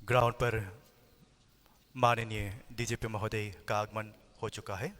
Ground पर माननीय DGP महोदय का आगमन हो चुका है।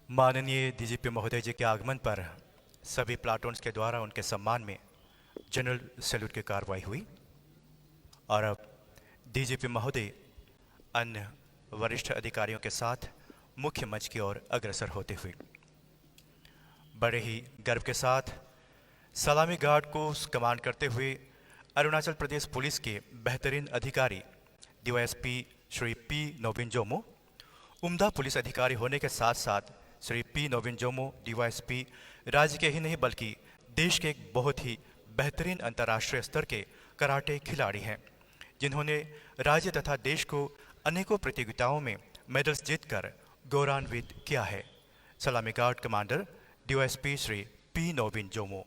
माननीय डीजीपी महोदय जी के आगमन पर सभी प्लाटून्स के द्वारा उनके सम्मान में जनरल सैल्यूट की कार्रवाई हुई और अब डीजीपी महोदय अन्य वरिष्ठ अधिकारियों के साथ मुख्य मंच की ओर अग्रसर होते हुए बड़े ही गर्व के साथ सलामी गार्ड को कमांड करते हुए अरुणाचल प्रदेश पुलिस के बेहतरीन अधिकारी DYSP Shri P Nobin Jomo, उम्दा पुलिस अधिकारी होने के साथ साथ Shri P Nobin Jomo DYSP राज्य के ही नहीं बल्कि देश के एक बहुत ही बेहतरीन अंतर्राष्ट्रीय स्तर के कराटे खिलाड़ी हैं, जिन्होंने राज्य तथा देश को अनेकों प्रतियोगिताओं में मेडल्स जीतकर गौरवान्वित किया है। सलामी guard commander DYSP Shri P Nobin Jomo.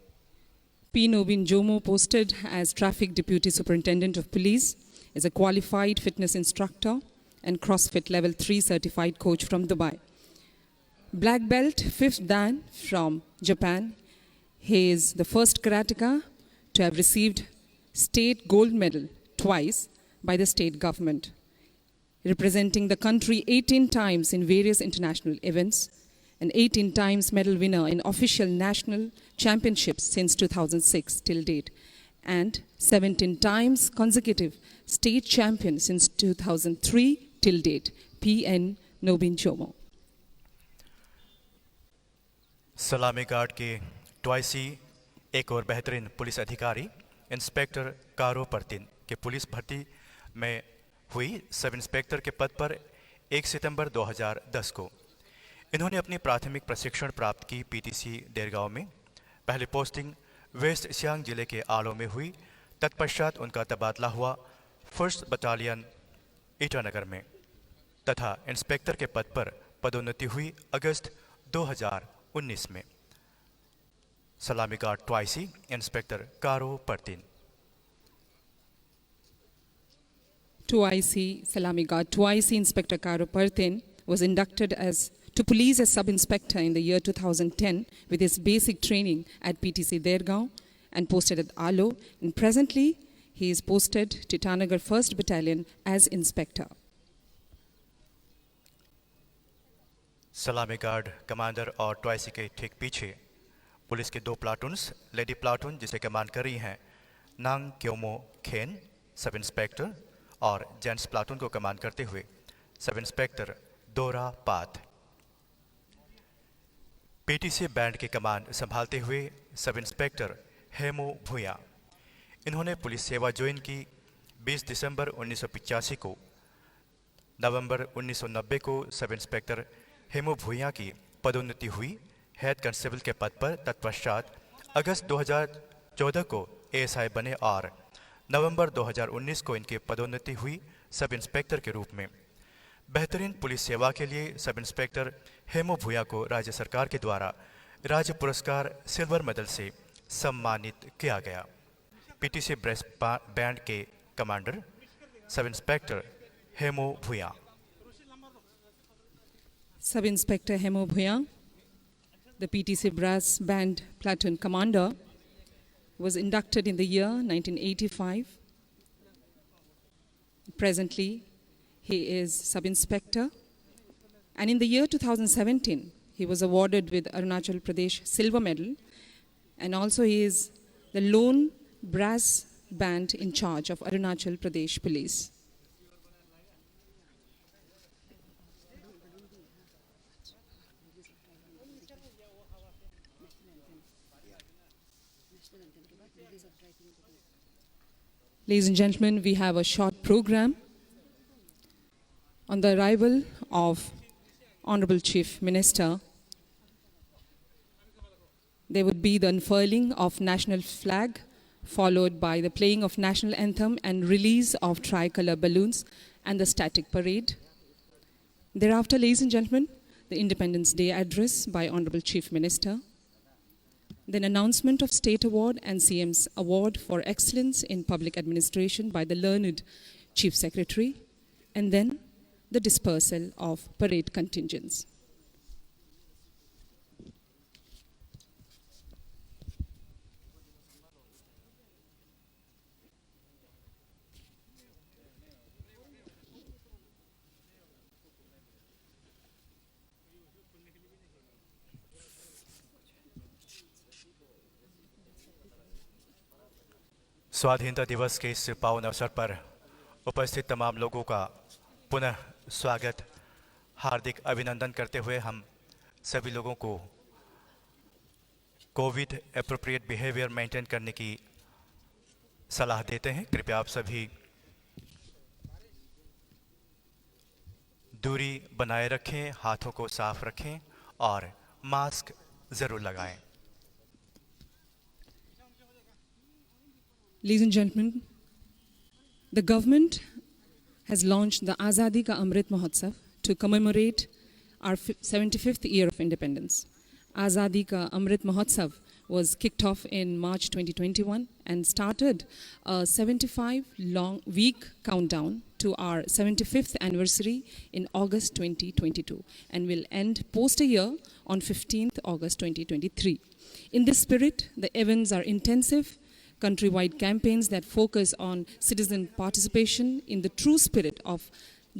P. Nobin Jomo, posted as Traffic Deputy Superintendent of Police, is a qualified fitness instructor and CrossFit Level 3 certified coach from Dubai. Black belt, 5th Dan from Japan. He is the first karateka to have received state gold medal twice by the state government, representing the country 18 times in various international events, and 18 times medal winner in official national championships since 2006 till date, and 17 times consecutive state champion since 2003 till date, P.N. Nobin Jomo. सलामी guard के ट्वाइसी एक और बेहतरीन police अधिकारी inspector कारो परतीन के police भर्ती में हुई सब इंस्पेक्टर के पद पर 1 सितंबर 2010 को इन्होंने अपनी प्राथमिक प्रशिक्षण प्राप्त की पीटीसी देरगांव में। पहली पोस्टिंग वेस्ट सियांग जिले के आलो में हुई, तत्पश्चात उनका तबादला हुआ 1st बटालियन ईटानगर में तथा इंस्पेक्टर के पद पर पदोन्नति हुई अगस्त 2019 में। सलामी गार्ड ट्वाइसी इंस्पेक्टर कारो परतीन। Twice Salami Guard, twice Inspector Karo Perthin was inducted to police as sub-inspector in the year 2010 with his basic training at PTC Dergaon and posted at Alo, and presently he is posted to Tanagar 1st Battalion as inspector. सलामी guard commander और ट्वाइसी के ठीक पीछे police के 2 प्लाटून्स, lady platoon जिसे command कर रही हैं नांग क्योमो खेन सब इंस्पेक्टर, और जेंट्स प्लाटून को कमांड करते हुए सब इंस्पेक्टर दोरा पात। पीटीसी बैंड की कमान संभालते हुए सब इंस्पेक्टर हेमो भूया। इन्होंने पुलिस सेवा ज्वाइन की 20 दिसंबर 1985 को। नवंबर 1990 को सब इंस्पेक्टर हेमो भूया की पदोन्नति हुई हेड कांस्टेबल के पद पर। तत्पश्चात अगस्त 2014 को एएसआई बने और नवंबर 2019 को इनकी पदोन्नति हुई सब इंस्पेक्टर के रूप में। बेहतरीन पुलिस सेवा के लिए सब इंस्पेक्टर हेमो भूया को राज्य सरकार के द्वारा राज्य पुरस्कार सिल्वर मेडल से सम्मानित किया गया। पीटीसी ब्रेस बैंड के commander sub inspector haemo Bhuya. Sub Inspector Hemo Bhuya, the PTC Brass Band Platoon Commander, was inducted in the year 1985. Presently, he is Sub-Inspector. And in the year 2017, he was awarded with Arunachal Pradesh Silver Medal. And also he is the lone brass band in charge of Arunachal Pradesh Police. Ladies and gentlemen, we have a short program. On the arrival of Honorable Chief Minister, there would be the unfurling of national flag, followed by the playing of national anthem and release of tricolor balloons and the static parade. Thereafter, ladies and gentlemen, the Independence Day address by Honorable Chief Minister. Then announcement of State Award and CM's Award for Excellence in Public Administration by the learned Chief Secretary. And then the dispersal of parade contingents. स्वाधीनता दिवस के इस पावन अवसर पर उपस्थित तमाम लोगों का पुनः स्वागत, हार्दिक अभिनंदन करते हुए हम सभी लोगों को कोविड एप्रोप्रिएट बिहेवियर मेंटेन करने की सलाह देते हैं। कृपया आप सभी दूरी बनाए रखें, हाथों को साफ रखें और मास्क जरूर लगाएं। Ladies and gentlemen, the government has launched the Azadi Ka Amrit Mahotsav to commemorate our 75th year of independence. Azadi Ka Amrit Mahotsav was kicked off in March 2021 and started a 75-week countdown to our 75th anniversary in August 2022 and will end post a year on 15th August 2023. In this spirit, the events are intensive, countrywide campaigns that focus on citizen participation in the true spirit of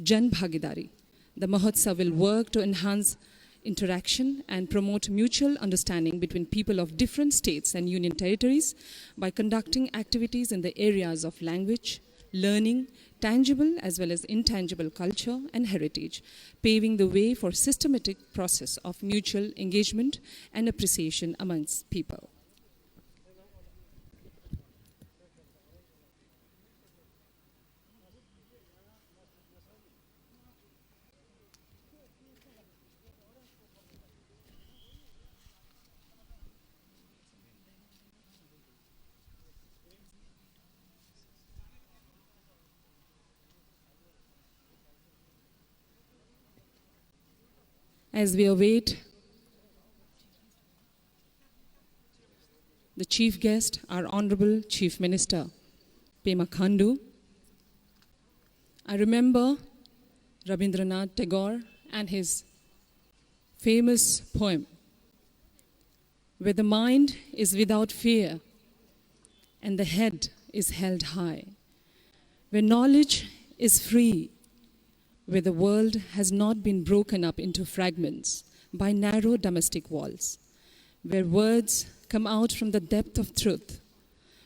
Jan Bhagidari. The Mahotsav will work to enhance interaction and promote mutual understanding between people of different states and union territories by conducting activities in the areas of language, learning, tangible as well as intangible culture and heritage, paving the way for systematic process of mutual engagement and appreciation amongst people. As we await the chief guest, our Honorable Chief Minister, Pema Khandu, I remember Rabindranath Tagore and his famous poem, where the mind is without fear and the head is held high, where knowledge is free, where the world has not been broken up into fragments by narrow domestic walls, where words come out from the depth of truth,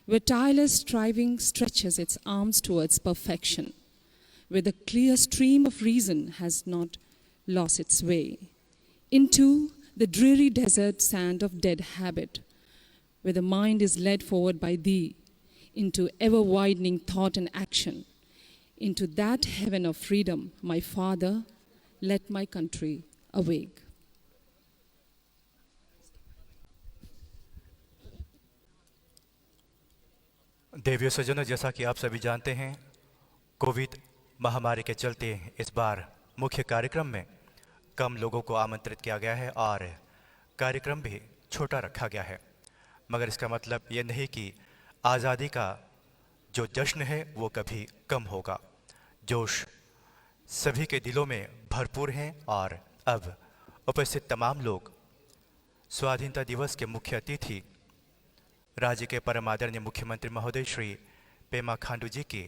where tireless striving stretches its arms towards perfection, where the clear stream of reason has not lost its way, into the dreary desert sand of dead habit, where the mind is led forward by thee, into ever-widening thought and action, into that heaven of freedom, my Father, let my country awake. देवियों सज्जनों, जैसा कि आप सभी जानते हैं, Covid महामारी के चलते इस बार मुख्य कार्यक्रम में कम लोगों को आमंत्रित किया गया है और कार्यक्रम भी छोटा रखा गया है, मगर इसका मतलब ये नहीं कि आज़ादी का जो जश्न है वो कभी कम होगा। जोश सभी के दिलों में भरपूर हैं और अब उपस्थित तमाम लोग स्वाधीनता दिवस के मुख्य अतिथि राज्य के परम आदरणीय मुख्यमंत्री महोदय श्री पेमा खांडू जी के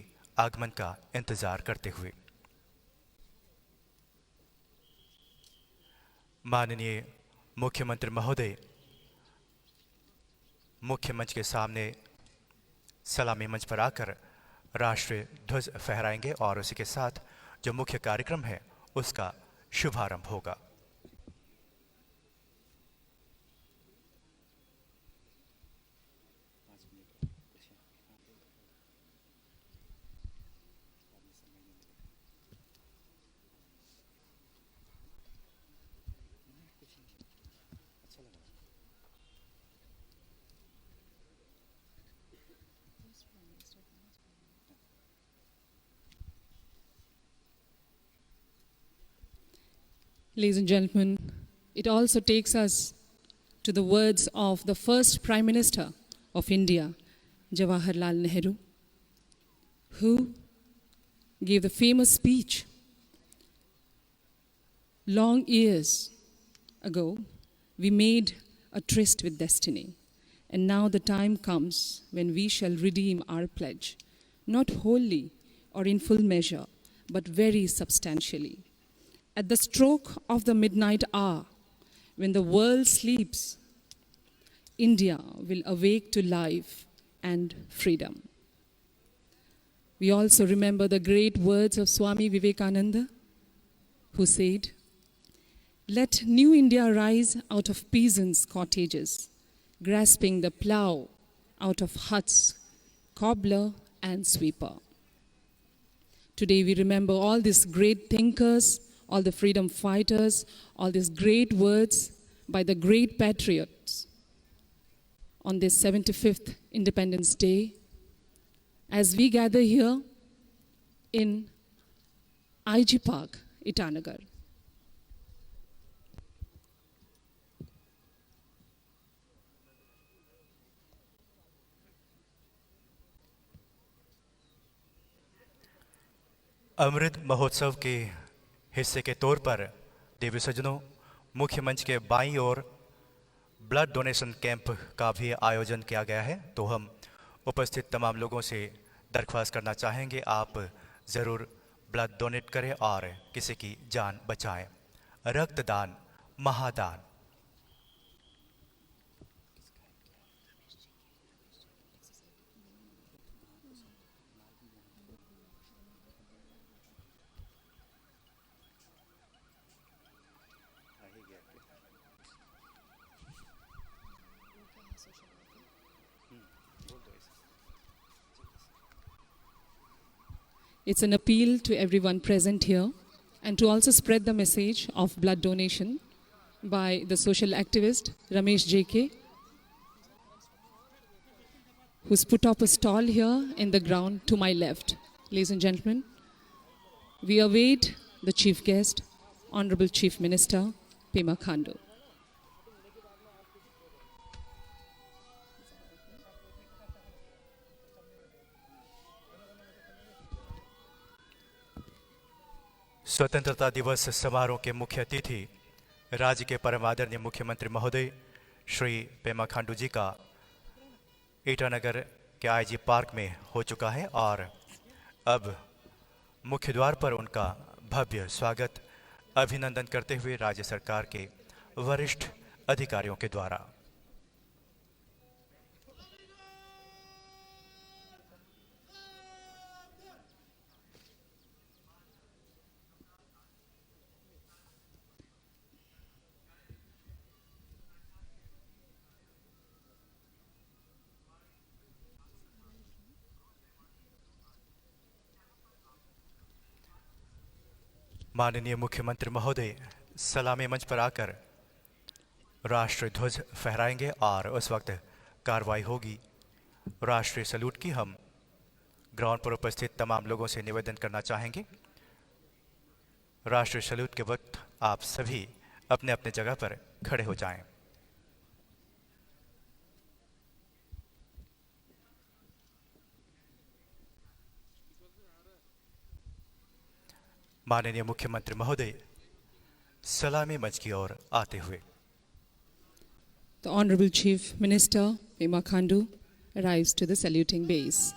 आगमन का इंतजार करते हुए माननीय मुख्यमंत्री महोदय मुख्य मंच के सामने सलामी मंच पर आकर राष्ट्रीय ध्वज फहराएंगे और उसी के साथ जो मुख्य कार्यक्रम है उसका शुभारंभ होगा। Ladies and gentlemen, it also takes us to the words of the first Prime Minister of India, Jawaharlal Nehru, who gave the famous speech long years ago. We made a tryst with destiny, and now the time comes when we shall redeem our pledge, not wholly or in full measure, but very substantially. At the stroke of the midnight hour, when the world sleeps, India will awake to life and freedom. We also remember the great words of Swami Vivekananda, who said, "Let new India rise out of peasants' cottages, grasping the plough out of huts, cobbler and sweeper." Today we remember all these great thinkers, all the freedom fighters, all these great words by the great patriots on this 75th Independence Day, as we gather here in IG Park, Itanagar. Amrit Mahotsav के हिस्से के तौर पर देवी सज्जनों, मुख्य मंच के बाईं ओर ब्लड डोनेशन कैंप का भी आयोजन किया गया है। तो हम उपस्थित तमाम लोगों से दरख्वास्त करना चाहेंगे, आप ज़रूर ब्लड डोनेट करें और किसी की जान बचाएं। रक्तदान महादान। It's an appeal to everyone present here and to also spread the message of blood donation by the social activist Ramesh JK, who's put up a stall here in the ground to my left. Ladies and gentlemen, we await the chief guest, Honorable Chief Minister Pema Khandu. स्वतंत्रता दिवस समारोह के मुख्य अतिथि राज्य के परम आदरणीय मुख्यमंत्री महोदय श्री पेमा खांडू जी का ईटानगर के आईजी पार्क में हो चुका है और अब मुख्य द्वार पर उनका भव्य स्वागत अभिनंदन करते हुए राज्य सरकार के वरिष्ठ अधिकारियों के द्वारा। माननीय मुख्यमंत्री महोदय सलामी मंच पर आकर राष्ट्रीय ध्वज फहराएंगे और उस वक्त कार्रवाई होगी। राष्ट्रीय सैल्यूट की हम ग्राउंड पर उपस्थित तमाम लोगों से निवेदन करना चाहेंगे। राष्ट्रीय सैल्यूट के वक्त आप सभी अपने अपने जगह पर खड़े हो जाएं। माननीय मुख्यमंत्री महोदय सलामी मंच की ओर आते हुए। The Honorable Chief Minister Pema Khandu arrives to the saluting base.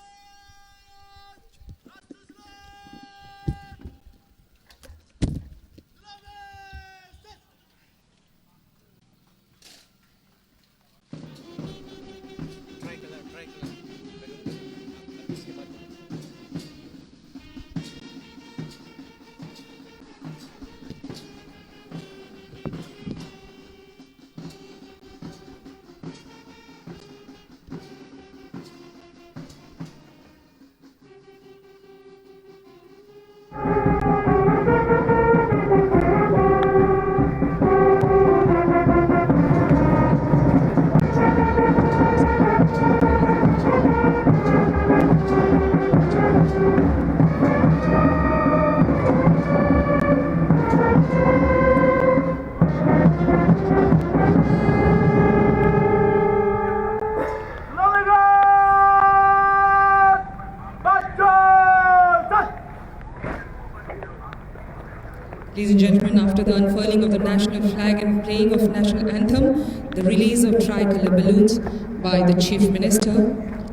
national flag and playing of national anthem, the release of tricolor balloons by the Chief Minister,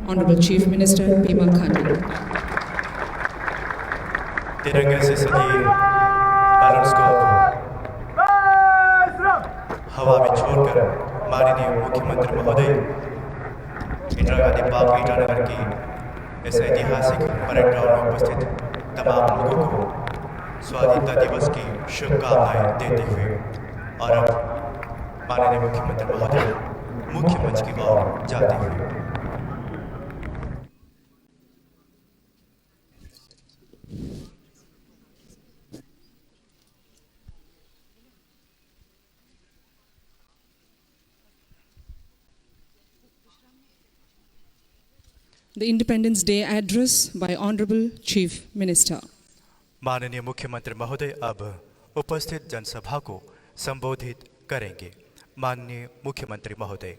Honorable Chief Minister Pema Khandu. तिरंगे से सजे balloons को हवा में छोड़कर माननीय मुख्यमंत्री महोदय इंदिरा गांधी पार्क ईटानगर की इस ऐतिहासिक परेड ग्राउंड में उपस्थित तमाम लोगों को स्वाधीनता दिवस की शुभकामनाएं देते हुए और अब माननीय मुख्यमंत्री महोदय मुख्य मंच की ओर जाते हुए The Independence Day address by Honorable Chief Minister. माननीय मुख्यमंत्री महोदय अब उपस्थित जनसभा को संबोधित करेंगे। माननीय मुख्यमंत्री महोदय।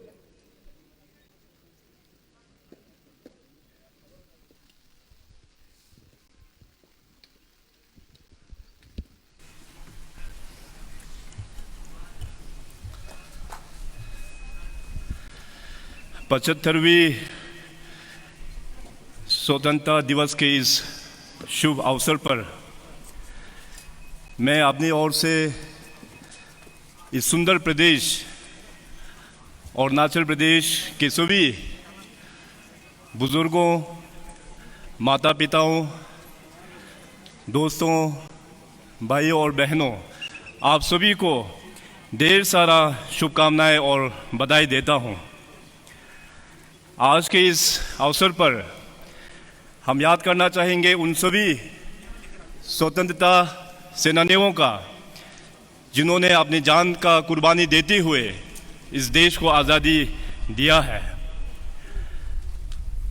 पचहत्तरवीं स्वतंत्रता दिवस के इस शुभ अवसर पर मैं अपनी ओर से इस सुंदर प्रदेश अरुणाचल प्रदेश के सभी बुजुर्गों, माता पिताओं, दोस्तों, भाइयों और बहनों, आप सभी को ढेर सारा शुभकामनाएं और बधाई देता हूं। आज के इस अवसर पर हम याद करना चाहेंगे उन सभी स्वतंत्रता सेनानियों का जिन्होंने अपनी जान का कुर्बानी देते हुए इस देश को आज़ादी दिया है।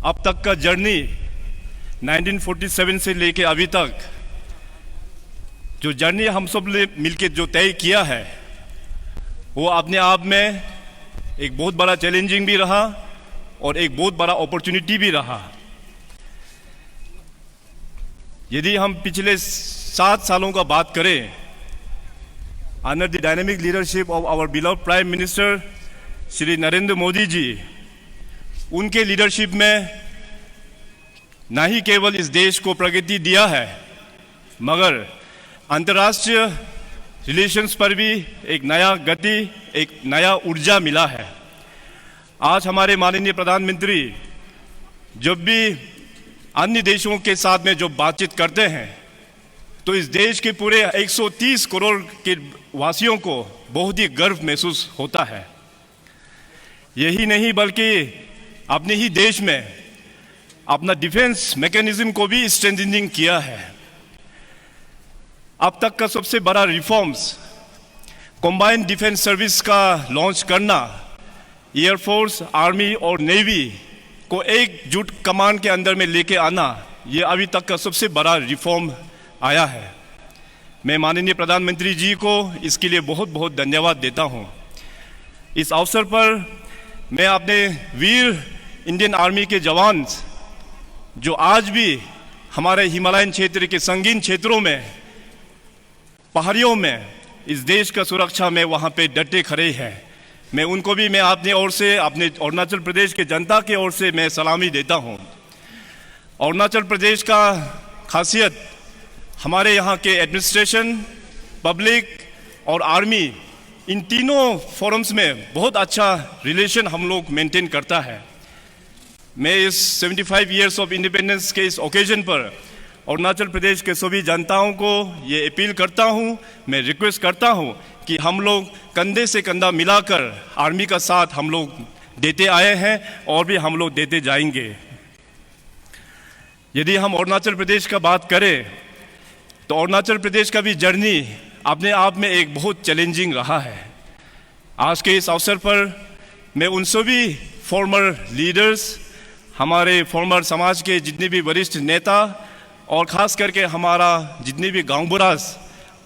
अब तक का जर्नी 1947 से लेके अभी तक जो जर्नी हम सब ने मिलकर जो तय किया है वो अपने आप में एक बहुत बड़ा चैलेंजिंग भी रहा और एक बहुत बड़ा अपॉर्चुनिटी भी रहा। यदि हम पिछले 7 सालों का बात करें, under the dynamic leadership of our beloved prime minister Shri Narendra Modi ji, उनके लीडरशिप में न ही केवल इस देश को प्रगति दिया है मगर अंतर्राष्ट्रीय रिलेशंस पर भी एक नया गति, एक नया ऊर्जा मिला है। आज हमारे माननीय प्रधानमंत्री जब भी अन्य देशों के साथ में जो बातचीत करते हैं तो इस देश के पूरे 130 करोड़ के वासियों को बहुत ही गर्व महसूस होता है। यही नहीं बल्कि अपने ही देश में अपना डिफेंस मैकेनिज्म को भी स्ट्रेंथनिंग किया है। अब तक का सबसे बड़ा रिफॉर्म्स कंबाइंड डिफेंस सर्विस का लॉन्च करना, एयरफोर्स, आर्मी और नेवी को एकजुट कमांड के अंदर में लेके आना, ये अभी तक का सबसे बड़ा रिफॉर्म आया है। मैं माननीय प्रधानमंत्री जी को इसके लिए बहुत बहुत धन्यवाद देता हूँ। इस अवसर पर मैं अपने वीर इंडियन आर्मी के जवान जो आज भी हमारे हिमालयन क्षेत्र के संगीन क्षेत्रों में, पहाड़ियों में इस देश का सुरक्षा में वहाँ पे डटे खड़े हैं, मैं उनको भी मैं अपनी ओर से, अपने अरुणाचल प्रदेश के जनता की ओर से मैं सलामी देता हूँ। अरुणाचल प्रदेश का खासियत हमारे यहाँ के एडमिनिस्ट्रेशन, पब्लिक और आर्मी, इन तीनों फोरम्स में बहुत अच्छा रिलेशन हम लोग मेंटेन करता है। मैं इस 75 इयर्स ऑफ इंडिपेंडेंस के इस ओकेजन पर अरुणाचल प्रदेश के सभी जनताओं को ये अपील करता हूँ, मैं रिक्वेस्ट करता हूँ कि हम लोग कंधे से कंधा मिलाकर आर्मी का साथ हम लोग देते आए हैं और भी हम लोग देते जाएंगे। यदि हम अरुणाचल प्रदेश का बात करें तो अरुणाचल प्रदेश का भी जर्नी अपने आप में एक बहुत चैलेंजिंग रहा है। आज के इस अवसर पर मैं उन सभी फॉर्मर लीडर्स, हमारे फॉर्मर समाज के जितने भी वरिष्ठ नेता और ख़ास करके हमारा जितने भी गांव बुरास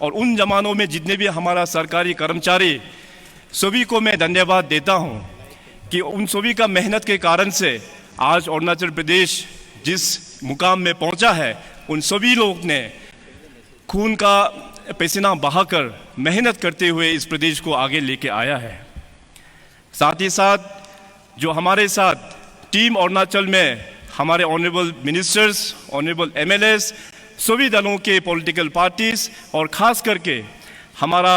और उन जमानों में जितने भी हमारा सरकारी कर्मचारी, सभी को मैं धन्यवाद देता हूं कि उन सभी का मेहनत के कारण से आज अरुणाचल प्रदेश जिस मुकाम में पहुंचा है, उन सभी लोग ने खून का पसीना बहाकर मेहनत करते हुए इस प्रदेश को आगे लेके आया है। साथ ही साथ जो हमारे साथ टीम अरुणाचल में हमारे ऑनरेबल मिनिस्टर्स, ऑनरेबल एमएलएस, सभी दलों के पॉलिटिकल पार्टीज और ख़ास करके हमारा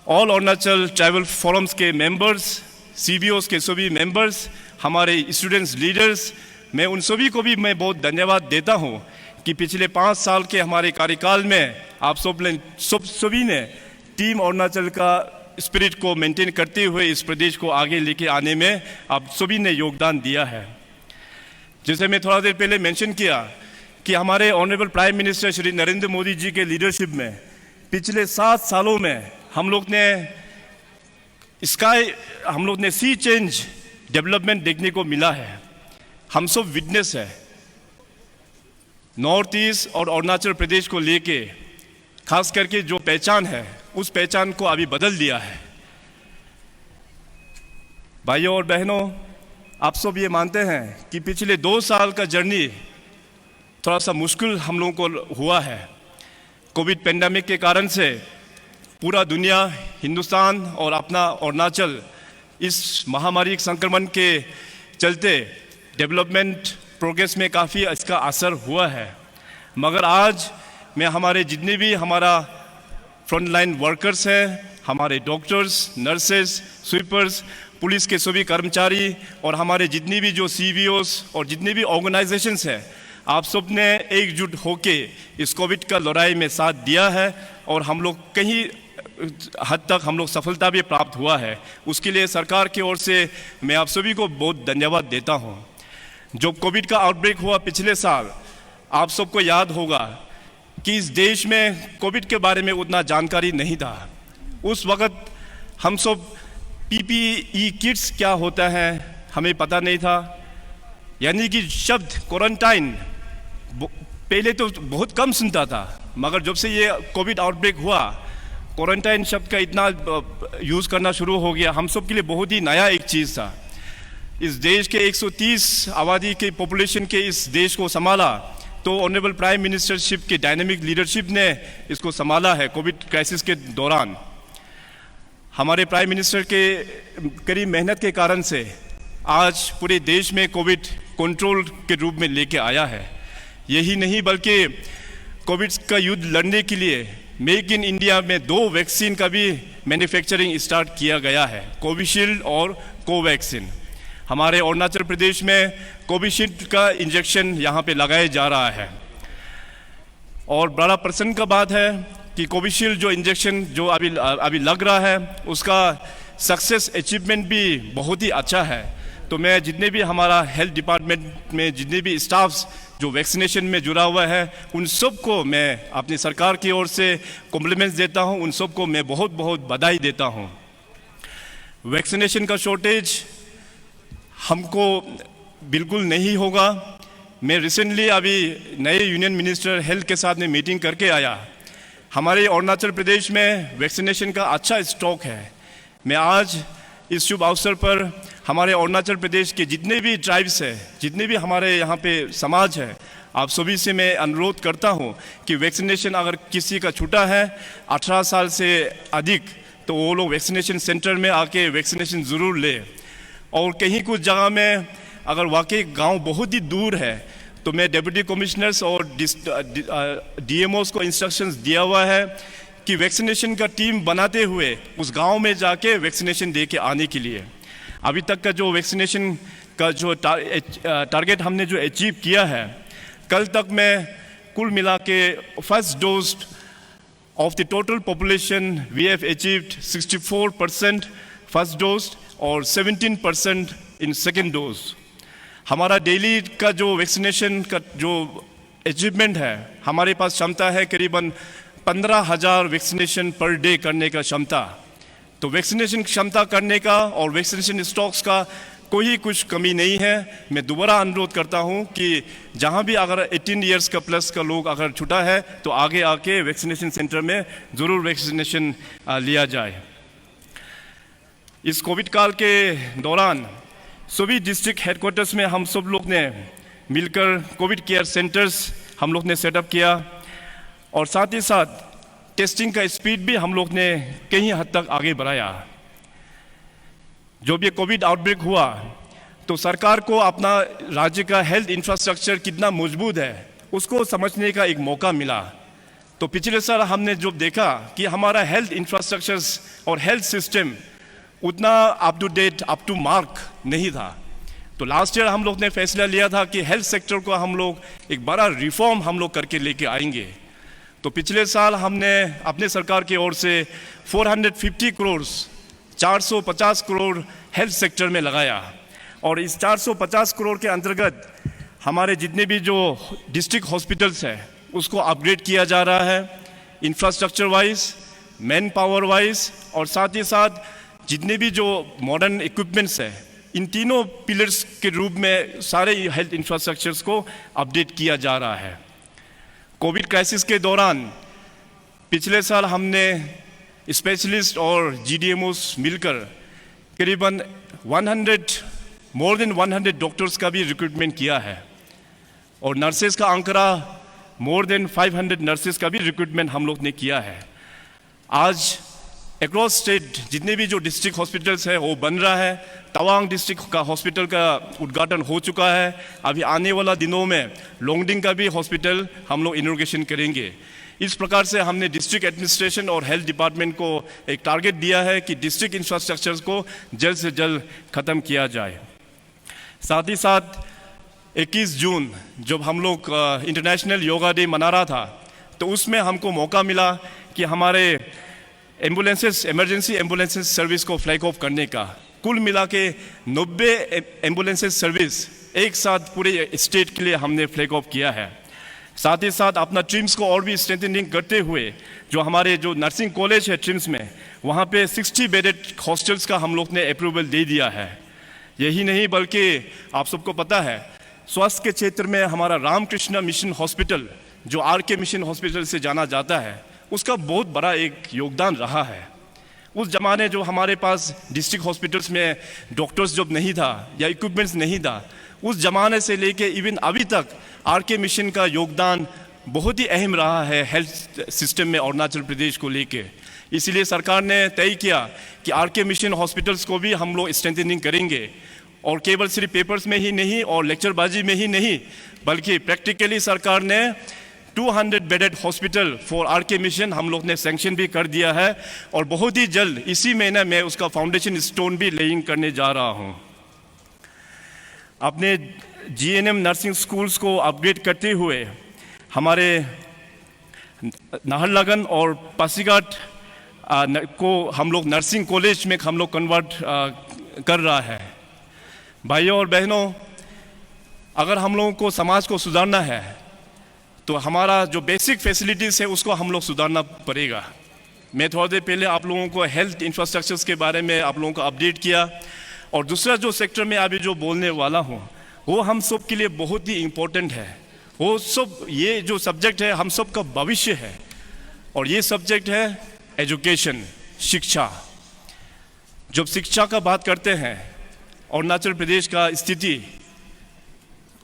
ऑल अरुणाचल ट्राइबल फोरम्स के मेंबर्स, सीबीओस के सभी मेंबर्स, हमारे स्टूडेंट्स लीडर्स, मैं उन सभी को भी मैं बहुत धन्यवाद देता हूं कि पिछले 5 साल के हमारे कार्यकाल में आप सभी ने टीम अरुणाचल का स्पिरिट को मेंटेन करते हुए इस प्रदेश को आगे लेके आने में आप सभी ने योगदान दिया है। जैसे मैं थोड़ा देर पहले मेंशन किया कि हमारे honourable prime minister Shri Narendra Modi ji के लीडरशिप में पिछले 7 सालों में हम लोग ने सी चेंज डेवलपमेंट देखने को मिला है। हम सब विटनेस है। नॉर्थ ईस्ट और अरुणाचल प्रदेश को लेके खास करके जो पहचान है उस पहचान को अभी बदल दिया है। भाइयों और बहनों, आप सब ये मानते हैं कि पिछले 2 साल का जर्नी थोड़ा सा मुश्किल हम लोगों को हुआ है। कोविड पेंडेमिक के कारण से पूरा दुनिया, हिंदुस्तान और अपना अरुणाचल इस महामारी संक्रमण के चलते डेवलपमेंट प्रोग्रेस में काफ़ी इसका असर हुआ है। मगर आज मैं हमारे जितने भी हमारा फ्रंट लाइन वर्कर्स हैं, हमारे डॉक्टर्स, नर्सेस, स्वीपर्स, पुलिस के सभी कर्मचारी और हमारे जितनी भी जो सीबीओस और जितने भी ऑर्गेनाइजेशंस हैं, आप सब ने एकजुट होके इस कोविड का लड़ाई में साथ दिया है और हम लोग कहीं हद तक हम लोग सफलता भी प्राप्त हुआ है। उसके लिए सरकार की ओर से मैं आप सभी को बहुत धन्यवाद देता हूँ। जब कोविड का आउटब्रेक हुआ पिछले साल, आप सबको याद होगा कि इस देश में कोविड के बारे में उतना जानकारी नहीं था। उस वक्त हम सब पीपीई किट्स क्या होता है हमें पता नहीं था। यानी कि शब्द क्वारंटाइन पहले तो बहुत कम सुनता था, मगर जब से ये कोविड आउटब्रेक हुआ, क्वारंटाइन शब्द का इतना यूज़ करना शुरू हो गया। हम सब के लिए बहुत ही नया एक चीज़ था। इस देश के 130 आबादी के पॉपुलेशन के इस देश को संभाला तो ऑनरेबल प्राइम मिनिस्टरशिप के डायनेमिक लीडरशिप ने इसको संभाला है। कोविड क्राइसिस के दौरान हमारे प्राइम मिनिस्टर के करीब मेहनत के कारण से आज पूरे देश में कोविड कंट्रोल के रूप में लेके आया है। यही नहीं बल्कि कोविड का युद्ध लड़ने के लिए मेक इन इंडिया में 2 वैक्सीन का भी मैन्युफैक्चरिंग स्टार्ट किया गया है, कोविशील्ड और कोवैक्सीन। हमारे अरुणाचल प्रदेश में कोविशील्ड का इंजेक्शन यहाँ पे लगाया जा रहा है और बड़ा प्रसन्न का बात है कि कोविशील्ड जो इंजेक्शन जो अभी लग रहा है उसका सक्सेस अचीवमेंट भी बहुत ही अच्छा है। तो मैं जितने भी हमारा हेल्थ डिपार्टमेंट में जितने भी स्टाफ्स जो वैक्सीनेशन में जुड़ा हुआ है उन सब को मैं अपनी सरकार की ओर से कॉम्प्लीमेंट्स देता हूं। उन सब को मैं बहुत बहुत बधाई देता हूं। वैक्सीनेशन का शॉर्टेज हमको बिल्कुल नहीं होगा। मैं रिसेंटली अभी नए यूनियन मिनिस्टर हेल्थ के साथ में मीटिंग करके आया। हमारे अरुणाचल प्रदेश में वैक्सीनेशन का अच्छा स्टॉक है। मैं आज इस शुभ अवसर पर हमारे अरुणाचल प्रदेश के जितने भी ट्राइब्स हैं, जितने भी हमारे यहाँ पे समाज है, आप सभी से मैं अनुरोध करता हूँ कि वैक्सीनेशन अगर किसी का छूटा है 18 साल से अधिक तो वो लोग वैक्सीनेशन सेंटर में आके वैक्सीनेशन ज़रूर ले। और कहीं कुछ जगह में अगर वाकई गांव बहुत ही दूर है तो मैं डिप्टी कमिश्नर्स और डीएमओस को इंस्ट्रक्शंस दिया हुआ है कि वैक्सीनेशन का टीम बनाते हुए उस गांव में जाके वैक्सीनेशन दे के आने के लिए। अभी तक का जो वैक्सीनेशन का जो टारगेट हमने जो अचीव किया है, कल तक में कुल मिला के first dose of the total population we have achieved 64% first dose और 17% इन सेकेंड डोज। हमारा डेली का जो वैक्सीनेशन का जो अचीवमेंट है, हमारे पास क्षमता है करीबन 15,000 वैक्सीनेशन पर डे करने का क्षमता। तो वैक्सीनेशन क्षमता करने का और वैक्सीनेशन स्टॉक्स का कोई कुछ कमी नहीं है। मैं दोबारा अनुरोध करता हूं कि जहां भी अगर 18 इयर्स का प्लस का लोग अगर छूटा है तो आगे आके वैक्सीनेशन सेंटर में ज़रूर वैक्सीनेशन लिया जाए। इस कोविड काल के दौरान सभी डिस्ट्रिक्ट हेडक्वार्टर्स में हम सब लोग ने मिलकर कोविड केयर सेंटर्स हम लोग ने सेटअप किया और साथ ही साथ टेस्टिंग का स्पीड भी हम लोग ने कहीं हद तक आगे बढ़ाया। जब ये कोविड आउटब्रेक हुआ तो सरकार को अपना राज्य का हेल्थ इंफ्रास्ट्रक्चर कितना मजबूत है उसको समझने का एक मौका मिला। तो पिछले साल हमने जो देखा कि हमारा हेल्थ इंफ्रास्ट्रक्चर और हेल्थ सिस्टम उतना up to date, up to mark नहीं था। तो लास्ट ईयर हम लोग ने फैसला लिया था कि हेल्थ सेक्टर को हम लोग एक बड़ा रिफॉर्म हम लोग करके लेके आएंगे। तो पिछले साल हमने अपने सरकार की ओर से 450 करोड़ 450 करोड़ हेल्थ सेक्टर में लगाया, और इस 450 करोड़ के अंतर्गत हमारे जितने भी जो डिस्ट्रिक्ट हॉस्पिटल्स हैं उसको अपग्रेड किया जा रहा है, infrastructure wise, man power wise, और साथ ही साथ जितने भी जो मॉडर्न इक्विपमेंट्स हैं इन तीनों पिलर्स के रूप में सारे हेल्थ इंफ्रास्ट्रक्चर्स को अपडेट किया जा रहा है। कोविड क्राइसिस के दौरान पिछले साल हमने स्पेशलिस्ट और जीडीएमओस मिलकर करीबन 100 डॉक्टर्स का भी रिक्रूटमेंट किया है, और नर्सेज का आंकड़ा मोर देन 500 नर्सेज का भी रिक्रूटमेंट हम लोग ने किया है। आज अक्रॉस स्टेट जितने भी जो डिस्ट्रिक्ट हॉस्पिटल्स है वो बन रहा है। तवांग डिस्ट्रिक्ट का हॉस्पिटल का उद्घाटन हो चुका है। अभी आने वाला दिनों में लोंगडिंग का भी हॉस्पिटल हम लोग इनॉग्रेशन करेंगे। इस प्रकार से हमने डिस्ट्रिक्ट एडमिनिस्ट्रेशन और हेल्थ डिपार्टमेंट को एक टारगेट दिया है कि डिस्ट्रिक्ट इंफ्रास्ट्रक्चर को जल्द से जल्द ख़त्म किया जाए। साथ ही साथ 21 जून जब हम लोग इंटरनेशनल योगा डे मना रहा था तो उसमें हमको मौका मिला कि हमारे एम्बुलेंसेस, इमरजेंसी एम्बुलेंसेस सर्विस को फ्लैग ऑफ करने का। कुल मिला के 90 एम्बुलेंसेस सर्विस एक साथ पूरे स्टेट के लिए हमने फ्लैग ऑफ किया है। साथ ही साथ अपना ट्रिम्स को और भी स्ट्रेंथनिंग करते हुए जो हमारे जो नर्सिंग कॉलेज है ट्रिम्स में, वहाँ पे 60 बेडेड हॉस्टल्स का हम लोग ने अप्रूवल दे दिया है। यही नहीं बल्कि आप सबको पता है स्वास्थ्य के क्षेत्र में हमारा रामकृष्ण मिशन हॉस्पिटल जो आरके मिशन हॉस्पिटल से जाना जाता है उसका बहुत बड़ा एक योगदान रहा है। उस जमाने जो हमारे पास डिस्ट्रिक्ट हॉस्पिटल्स में डॉक्टर्स जब नहीं था या इक्विपमेंट्स नहीं था, उस जमाने से लेके इवन अभी तक आरके मिशन का योगदान बहुत ही अहम रहा है हेल्थ सिस्टम में अरुणाचल प्रदेश को लेके। इसीलिए सरकार ने तय किया कि आरके मिशन हॉस्पिटल्स को भी हम लोग स्ट्रेंथनिंग करेंगे, और केवल सिर्फ पेपर्स में ही नहीं और लेक्चरबाजी में ही नहीं बल्कि प्रैक्टिकली सरकार ने 200 bedded hospital for RK mission हम लोग ने सैंक्शन भी कर दिया है, और बहुत ही जल्द इसी महीने में उसका फाउंडेशन स्टोन भी लेइंग करने जा रहा हूँ। अपने जीएनएम नर्सिंग स्कूल्स को अपग्रेड करते हुए हमारे नाहरलगन और पासीघाट को हम लोग नर्सिंग कॉलेज में हम लोग कन्वर्ट कर रहा है। भाइयों और बहनों, अगर हम लोगों को समाज को सुधारना है तो हमारा जो बेसिक फैसिलिटीज़ है उसको हम लोग सुधारना पड़ेगा। मैं थोड़ी देर पहले आप लोगों को हेल्थ इंफ्रास्ट्रक्चर्स के बारे में आप लोगों को अपडेट किया, और दूसरा जो सेक्टर में अभी जो बोलने वाला हूँ वो हम सब के लिए बहुत ही इम्पोर्टेंट है। वो सब ये जो सब्जेक्ट है हम सब का भविष्य है, और ये सब्जेक्ट है एजुकेशन, शिक्षा। जब शिक्षा का बात करते हैं अरुणाचल प्रदेश का स्थिति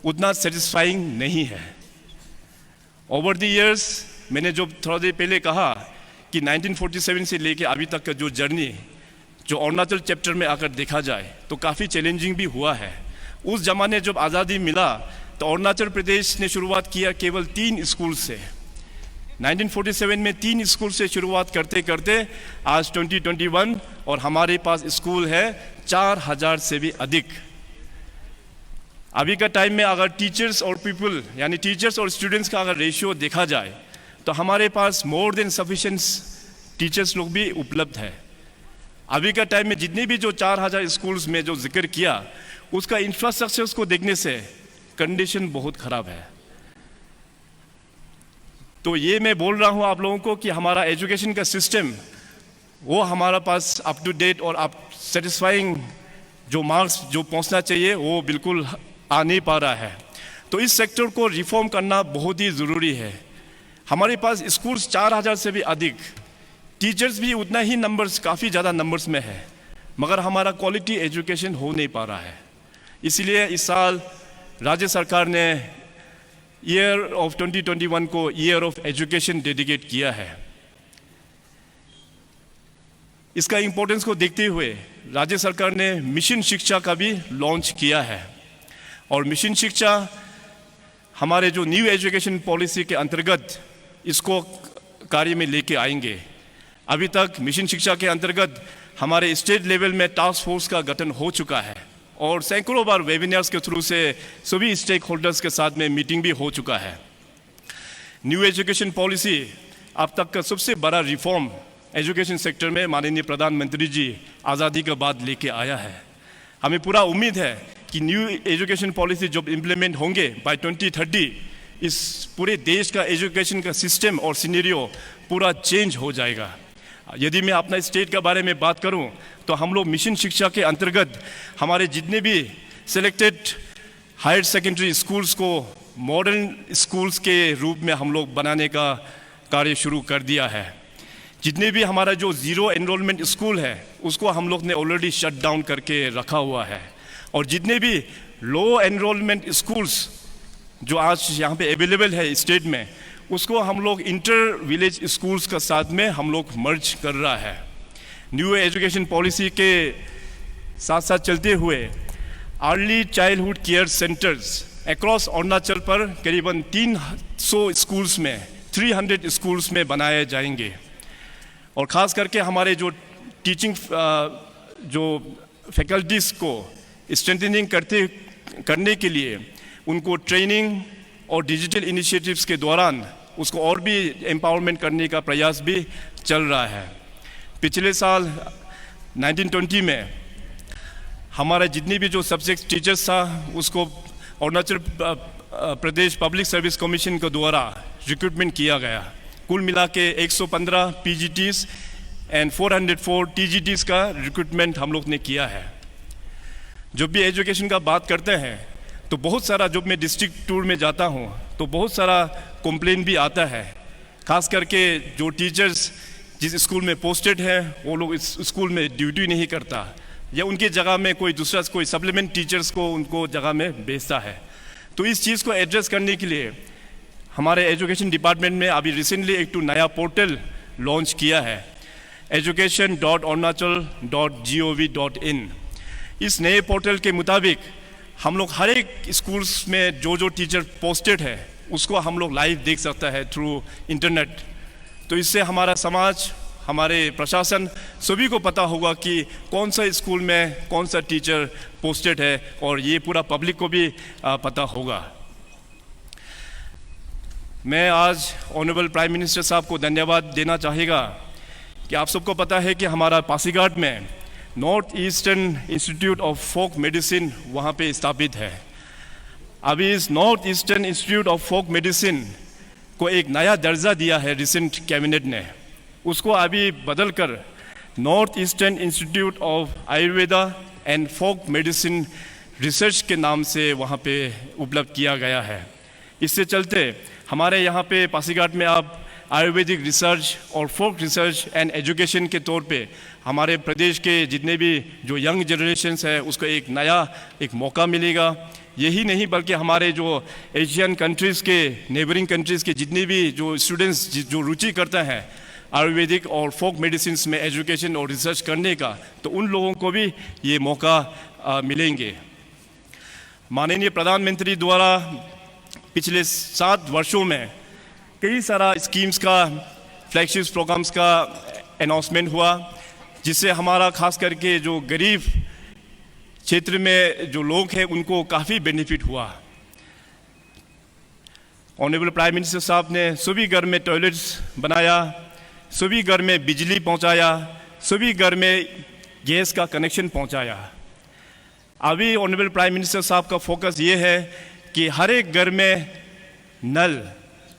उतना सेटिस्फाइंग नहीं है। ओवर द ईयर्स मैंने जो थोड़ा देर पहले कहा कि 1947 से लेके अभी तक का जो जर्नी जो अरुणाचल चैप्टर में आकर देखा जाए तो काफ़ी चैलेंजिंग भी हुआ है। उस ज़माने जब आज़ादी मिला तो अरुणाचल प्रदेश ने शुरुआत किया केवल 3 स्कूल से। 1947 में 3 स्कूल से शुरुआत करते करते आज 2021 और हमारे पास स्कूल है 4000 से भी अधिक। अभी का टाइम में अगर टीचर्स और पीपल यानी टीचर्स और स्टूडेंट्स का अगर रेशियो देखा जाए तो हमारे पास मोर देन सफिशिएंट टीचर्स लोग भी उपलब्ध है। अभी का टाइम में जितने भी जो 4000 स्कूल्स में जो जिक्र किया उसका इंफ्रास्ट्रक्चर्स को देखने से कंडीशन बहुत ख़राब है। तो ये मैं बोल रहा हूँ आप लोगों को कि हमारा एजुकेशन का सिस्टम वो हमारा पास अप टू डेट और अप सेटिस्फाइंग जो मार्क्स जो पहुँचना चाहिए वो बिल्कुल आ नहीं पा रहा है। तो इस सेक्टर को रिफॉर्म करना बहुत ही ज़रूरी है। हमारे पास स्कूल्स 4000 से भी अधिक, टीचर्स भी उतना ही नंबर्स, काफ़ी ज़्यादा नंबर्स में है, मगर हमारा क्वालिटी एजुकेशन हो नहीं पा रहा है। इसीलिए इस साल राज्य सरकार ने ईयर ऑफ 2021 को ईयर ऑफ एजुकेशन डेडिकेट किया है। इसका इम्पोर्टेंस को देखते हुए राज्य सरकार ने मिशन शिक्षा का भी लॉन्च किया है। और मिशन शिक्षा हमारे जो न्यू एजुकेशन पॉलिसी के अंतर्गत इसको कार्य में लेके आएंगे। अभी तक मिशन शिक्षा के अंतर्गत हमारे स्टेट लेवल में टास्क फोर्स का गठन हो चुका है और सैकड़ों बार वेबिनार्स के थ्रू से सभी स्टेक होल्डर्स के साथ में मीटिंग भी हो चुका है। न्यू एजुकेशन पॉलिसी अब तक का सबसे बड़ा रिफॉर्म एजुकेशन सेक्टर में माननीय प्रधानमंत्री जी आज़ादी के बाद लेके आया है। हमें पूरा उम्मीद है कि न्यू एजुकेशन पॉलिसी जब इम्प्लीमेंट होंगे बाय 2030 इस पूरे देश का एजुकेशन का सिस्टम और सिनेरियो पूरा चेंज हो जाएगा। यदि मैं अपना स्टेट के बारे में बात करूं तो हम लोग मिशन शिक्षा के अंतर्गत हमारे जितने भी सिलेक्टेड हायर सेकेंडरी स्कूल्स को मॉडर्न स्कूल्स के रूप में हम लोग बनाने का कार्य शुरू कर दिया है। जितने भी हमारा जो ज़ीरो एनरोलमेंट स्कूल है उसको हम लोग ने ऑलरेडी शट डाउन करके रखा हुआ है और जितने भी लो एनरोलमेंट स्कूल्स जो आज यहाँ पे अवेलेबल है स्टेट में उसको हम लोग इंटर विलेज स्कूल्स का साथ में हम लोग मर्ज कर रहा है। न्यू एजुकेशन पॉलिसी के साथ साथ चलते हुए early childhood care centres across Arunachal पर करीबन 300 स्कूल्स में 300 स्कूल्स में बनाए जाएंगे और ख़ास करके हमारे जो टीचिंग जो फैकल्टीज़ को स्ट्रेंथनिंग करने के लिए उनको ट्रेनिंग और डिजिटल इनिशिएटिव्स के दौरान उसको और भी एम्पावरमेंट करने का प्रयास भी चल रहा है। पिछले साल 1920 में हमारे जितने भी जो सब्जेक्ट टीचर्स था उसको Arunachal Pradesh public service commission के द्वारा रिक्रूटमेंट किया गया। कुल मिला के 115 PGTs एंड 404 TGTs का रिक्रूटमेंट हम लोग ने किया है। जब भी एजुकेशन का बात करते हैं तो बहुत सारा, जब मैं डिस्ट्रिक्ट टूर में जाता हूँ तो बहुत सारा कंप्लेन भी आता है, खास करके जो टीचर्स जिस स्कूल में पोस्टेड है वो लोग इस स्कूल में ड्यूटी नहीं करता या उनके जगह में कोई दूसरा कोई सप्लीमेंट टीचर्स को उनको जगह में भेजता है। तो इस चीज़ को एड्रेस करने के लिए हमारे एजुकेशन डिपार्टमेंट में अभी रिसेंटली एक नया पोर्टल लॉन्च किया है, education.arunachal.gov.in। इस नए पोर्टल के मुताबिक हम लोग हर एक स्कूल्स में जो टीचर पोस्टेड है उसको हम लोग लाइव देख सकता है थ्रू इंटरनेट। तो इससे हमारा समाज, हमारे प्रशासन सभी को पता होगा कि कौन सा स्कूल में कौन सा टीचर पोस्टेड है और ये पूरा पब्लिक को भी पता होगा। मैं आज ऑनरेबल प्राइम मिनिस्टर साहब को धन्यवाद देना चाहेगा कि आप सबको पता है कि हमारा पासीघाट में North Eastern Institute of Folk Medicine वहाँ पे स्थापित है। अभी इस North Eastern Institute of Folk Medicine को एक नया दर्जा दिया है रिसेंट कैबिनेट ने, उसको अभी बदल कर North Eastern Institute of Ayurveda and Folk Medicine Research के नाम से वहाँ पे उपलब्ध किया गया है। इससे चलते हमारे यहाँ पे पासीघाट में आप आयुर्वेदिक रिसर्च और फोक रिसर्च एंड एजुकेशन के तौर पे हमारे प्रदेश के जितने भी जो यंग जनरेशन्स है उसको एक नया मौका मिलेगा। यही नहीं बल्कि हमारे जो एशियन कंट्रीज़ के नेबरिंग कंट्रीज़ के जितने भी जो स्टूडेंट्स जो रुचि करते हैं आयुर्वेदिक और फोक मेडिसिन में एजुकेशन और रिसर्च करने का, तो उन लोगों को भी ये मौका मिलेंगे। माननीय प्रधानमंत्री द्वारा पिछले 7 वर्षों में कई सारा स्कीम्स का, फ्लैगशिप प्रोग्राम्स का अनाउंसमेंट हुआ, जिससे हमारा खास करके जो गरीब क्षेत्र में जो लोग हैं उनको काफ़ी बेनिफिट हुआ। ऑनरेबल प्राइम मिनिस्टर साहब ने सभी घर में टॉयलेट्स बनाया, सभी घर में बिजली पहुंचाया, सभी घर में गैस का कनेक्शन पहुंचाया। अभी ऑनरेबल प्राइम मिनिस्टर साहब का फोकस ये है कि हर एक घर में नल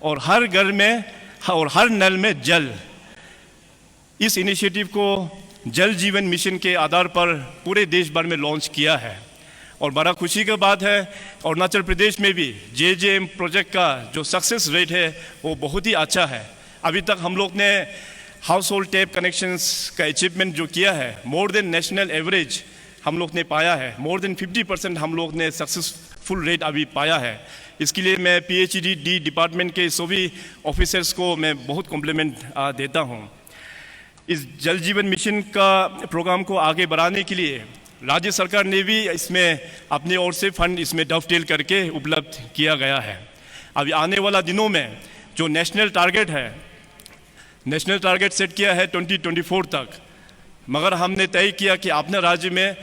और हर घर में और हर नल में जल। इस इनिशिएटिव को जल जीवन मिशन के आधार पर पूरे देश भर में लॉन्च किया है और बड़ा खुशी की बात है अरुणाचल प्रदेश में भी JJM प्रोजेक्ट का जो सक्सेस रेट है वो बहुत ही अच्छा है। अभी तक हम लोग ने हाउस होल्ड टैप कनेक्शंस का अचीवमेंट जो किया है मोर देन नेशनल एवरेज हम लोग ने पाया है, मोर देन 50% हम लोग ने सक्सेसफुल रेट अभी पाया है। इसके लिए मैं PHED डिपार्टमेंट के सभी ऑफिसर्स को मैं बहुत कॉम्प्लीमेंट देता हूँ। इस जल जीवन मिशन का प्रोग्राम को आगे बढ़ाने के लिए राज्य सरकार ने भी इसमें अपनी ओर से फंड इसमें डॉवटेल करके उपलब्ध किया गया है। अभी आने वाला दिनों में जो नेशनल टारगेट सेट किया है 2024 तक, मगर हमने तय किया कि अपने राज्य में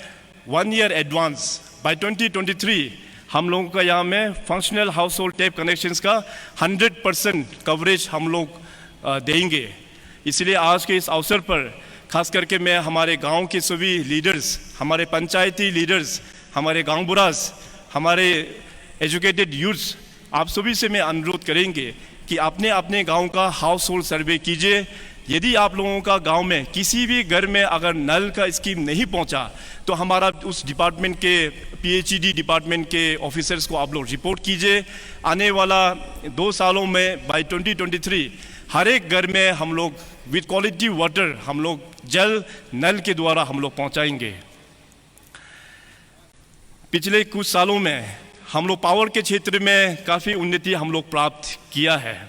1 ईयर एडवांस बाय 2023 हम लोगों का यहाँ में functional house hold tap connections का 100% कवरेज हम लोग देंगे। इसलिए आज के इस अवसर पर खास करके मैं हमारे गांव के सभी लीडर्स, हमारे पंचायती लीडर्स, हमारे गांव बुरास, हमारे एजुकेटेड यूथ्स, आप सभी से मैं अनुरोध करेंगे कि अपने अपने गांव का हाउस होल्ड सर्वे कीजिए। यदि आप लोगों का गांव में किसी भी घर में अगर नल का स्कीम नहीं पहुंचा तो हमारा उस डिपार्टमेंट के PHED डिपार्टमेंट के ऑफिसर्स को आप लोग रिपोर्ट कीजिए। आने वाला 2 सालों में बाय 2023 हर एक घर में हम लोग विद क्वालिटी वाटर हम लोग जल नल के द्वारा हम लोग पहुंचाएंगे। पिछले कुछ सालों में हम लोग पावर के क्षेत्र में काफ़ी उन्नति हम लोग प्राप्त किया है।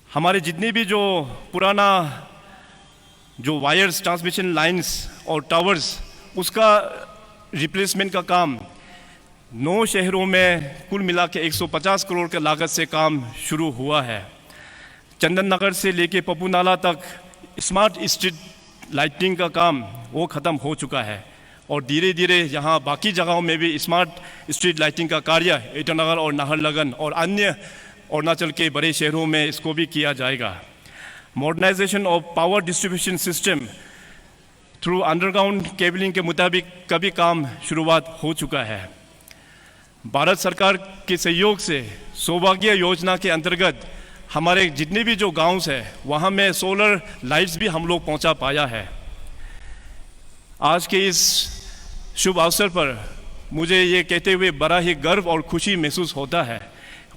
हमारे जितने भी जो पुराना जो वायर्स, ट्रांसमिशन लाइंस और टावर्स, उसका रिप्लेसमेंट का काम 9 शहरों में कुल मिला के 150 करोड़ के लागत से काम शुरू हुआ है। चंदन नगर से लेके पप्पू नाला तक स्मार्ट स्ट्रीट लाइटिंग का काम वो ख़त्म हो चुका है और धीरे धीरे यहाँ बाकी जगहों में भी स्मार्ट स्ट्रीट लाइटिंग का कार्य ईटानगर और नाहरलगुन और अन्य अरुणाचल के बड़े शहरों में इसको भी किया जाएगा। Modernisation of power distribution system through underground cabling के मुताबिक का भी काम शुरुआत हो चुका है। भारत सरकार के सहयोग से सौभाग्य योजना के अंतर्गत हमारे जितने भी जो गांव हैं वहाँ में सोलर लाइट्स भी हम लोग पहुँचा पाया है। आज के इस शुभ अवसर पर मुझे ये कहते हुए बड़ा ही गर्व और खुशी महसूस होता है।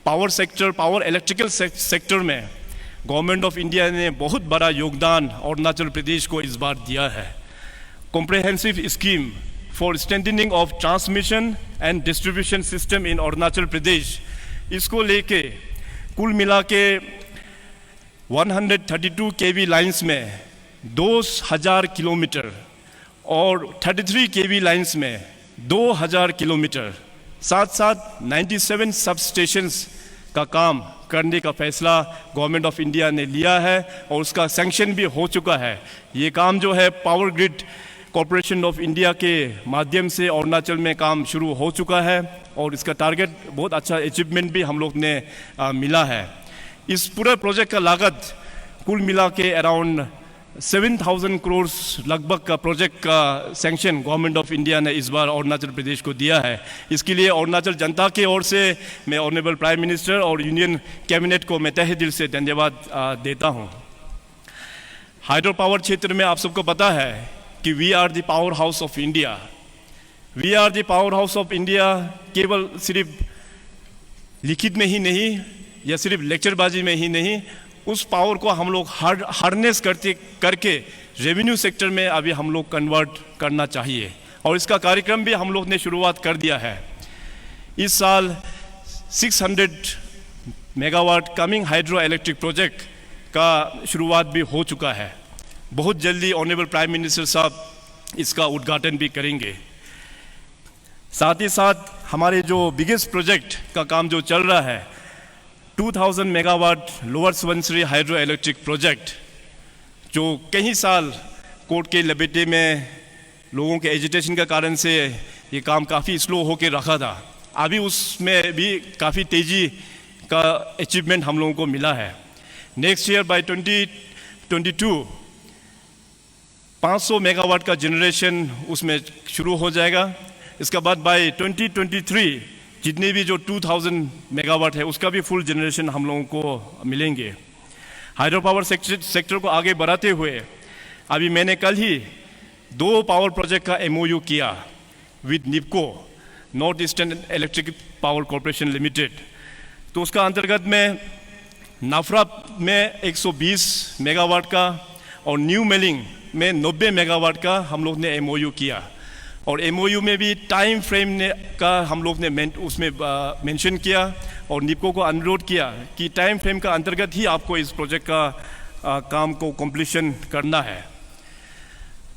पावर इलेक्ट्रिकल सेक्टर में गवर्नमेंट ऑफ इंडिया ने बहुत बड़ा योगदान अरुणाचल प्रदेश को इस बार दिया है। Comprehensive scheme for strengthening of transmission and distribution system in Arunachal Pradesh, इसको लेके कुल मिला के 132 kV लाइन्स में 2000 किलोमीटर और 33 kV लाइन्स में 2000 किलोमीटर, साथ साथ 97 सब स्टेशंस का काम करने का फैसला गवर्नमेंट ऑफ इंडिया ने लिया है और उसका सैंक्शन भी हो चुका है। ये काम जो है power grid corporation of India के माध्यम से अरुणाचल में काम शुरू हो चुका है और इसका टारगेट बहुत अच्छा अचीवमेंट भी हम लोग ने मिला है। इस पूरे प्रोजेक्ट का लागत कुल मिला के अराउंड 7,000 करोड़ लगभग का प्रोजेक्ट का सैंक्शन गवर्नमेंट ऑफ इंडिया ने इस बार अरुणाचल प्रदेश को दिया है। इसके लिए अरुणाचल जनता की ओर से मैं ऑनरेबल प्राइम मिनिस्टर और यूनियन कैबिनेट को मैं तहे दिल से धन्यवाद देता हूं। हाइड्रो पावर क्षेत्र में आप सबको पता है कि we are the power house of India. We are the power house of India केवल सिर्फ लिखित में ही नहीं या सिर्फ लेक्चरबाजी में ही नहीं, उस पावर को हम लोग हार्नेस करके रेवेन्यू सेक्टर में अभी हम लोग कन्वर्ट करना चाहिए और इसका कार्यक्रम भी हम लोग ने शुरुआत कर दिया है। इस साल 600 megawatt coming hydro electric project का शुरुआत भी हो चुका है। बहुत जल्दी ऑनरेबल प्राइम मिनिस्टर साहब इसका उद्घाटन भी करेंगे। साथ ही साथ हमारे जो बिगेस्ट प्रोजेक्ट का काम जो चल रहा है 2000 megawatt lower Subansiri hydro electric project, जो कई साल कोर्ट के लपेटे में लोगों के एजिटेशन के कारण से ये काम काफ़ी स्लो होके रखा था, अभी उसमें भी काफ़ी तेज़ी का अचीवमेंट हम लोगों को मिला है। नेक्स्ट ईयर बाय 2022 500 मेगावाट का जनरेशन उसमें शुरू हो जाएगा। इसके बाद बाय 2023 जितने भी जो 2000 मेगावाट है उसका भी फुल जनरेशन हम लोगों को मिलेंगे। हाइड्रो पावर सेक्टर को आगे बढ़ाते हुए अभी मैंने कल ही 2 पावर प्रोजेक्ट का MOU किया with NEEPCO, North Eastern Electric Power Corporation Limited. तो उसका अंतर्गत में नाफरा में 120 मेगावाट का और न्यू मेलिंग में 90 मेगावाट का हम लोग ने MOU किया और MOU में भी टाइम फ्रेम का हम लोग ने उसमें मेंशन किया और निपको को अनुरोध किया कि टाइम फ्रेम का अंतर्गत ही आपको इस प्रोजेक्ट का काम को कंप्लीशन करना है।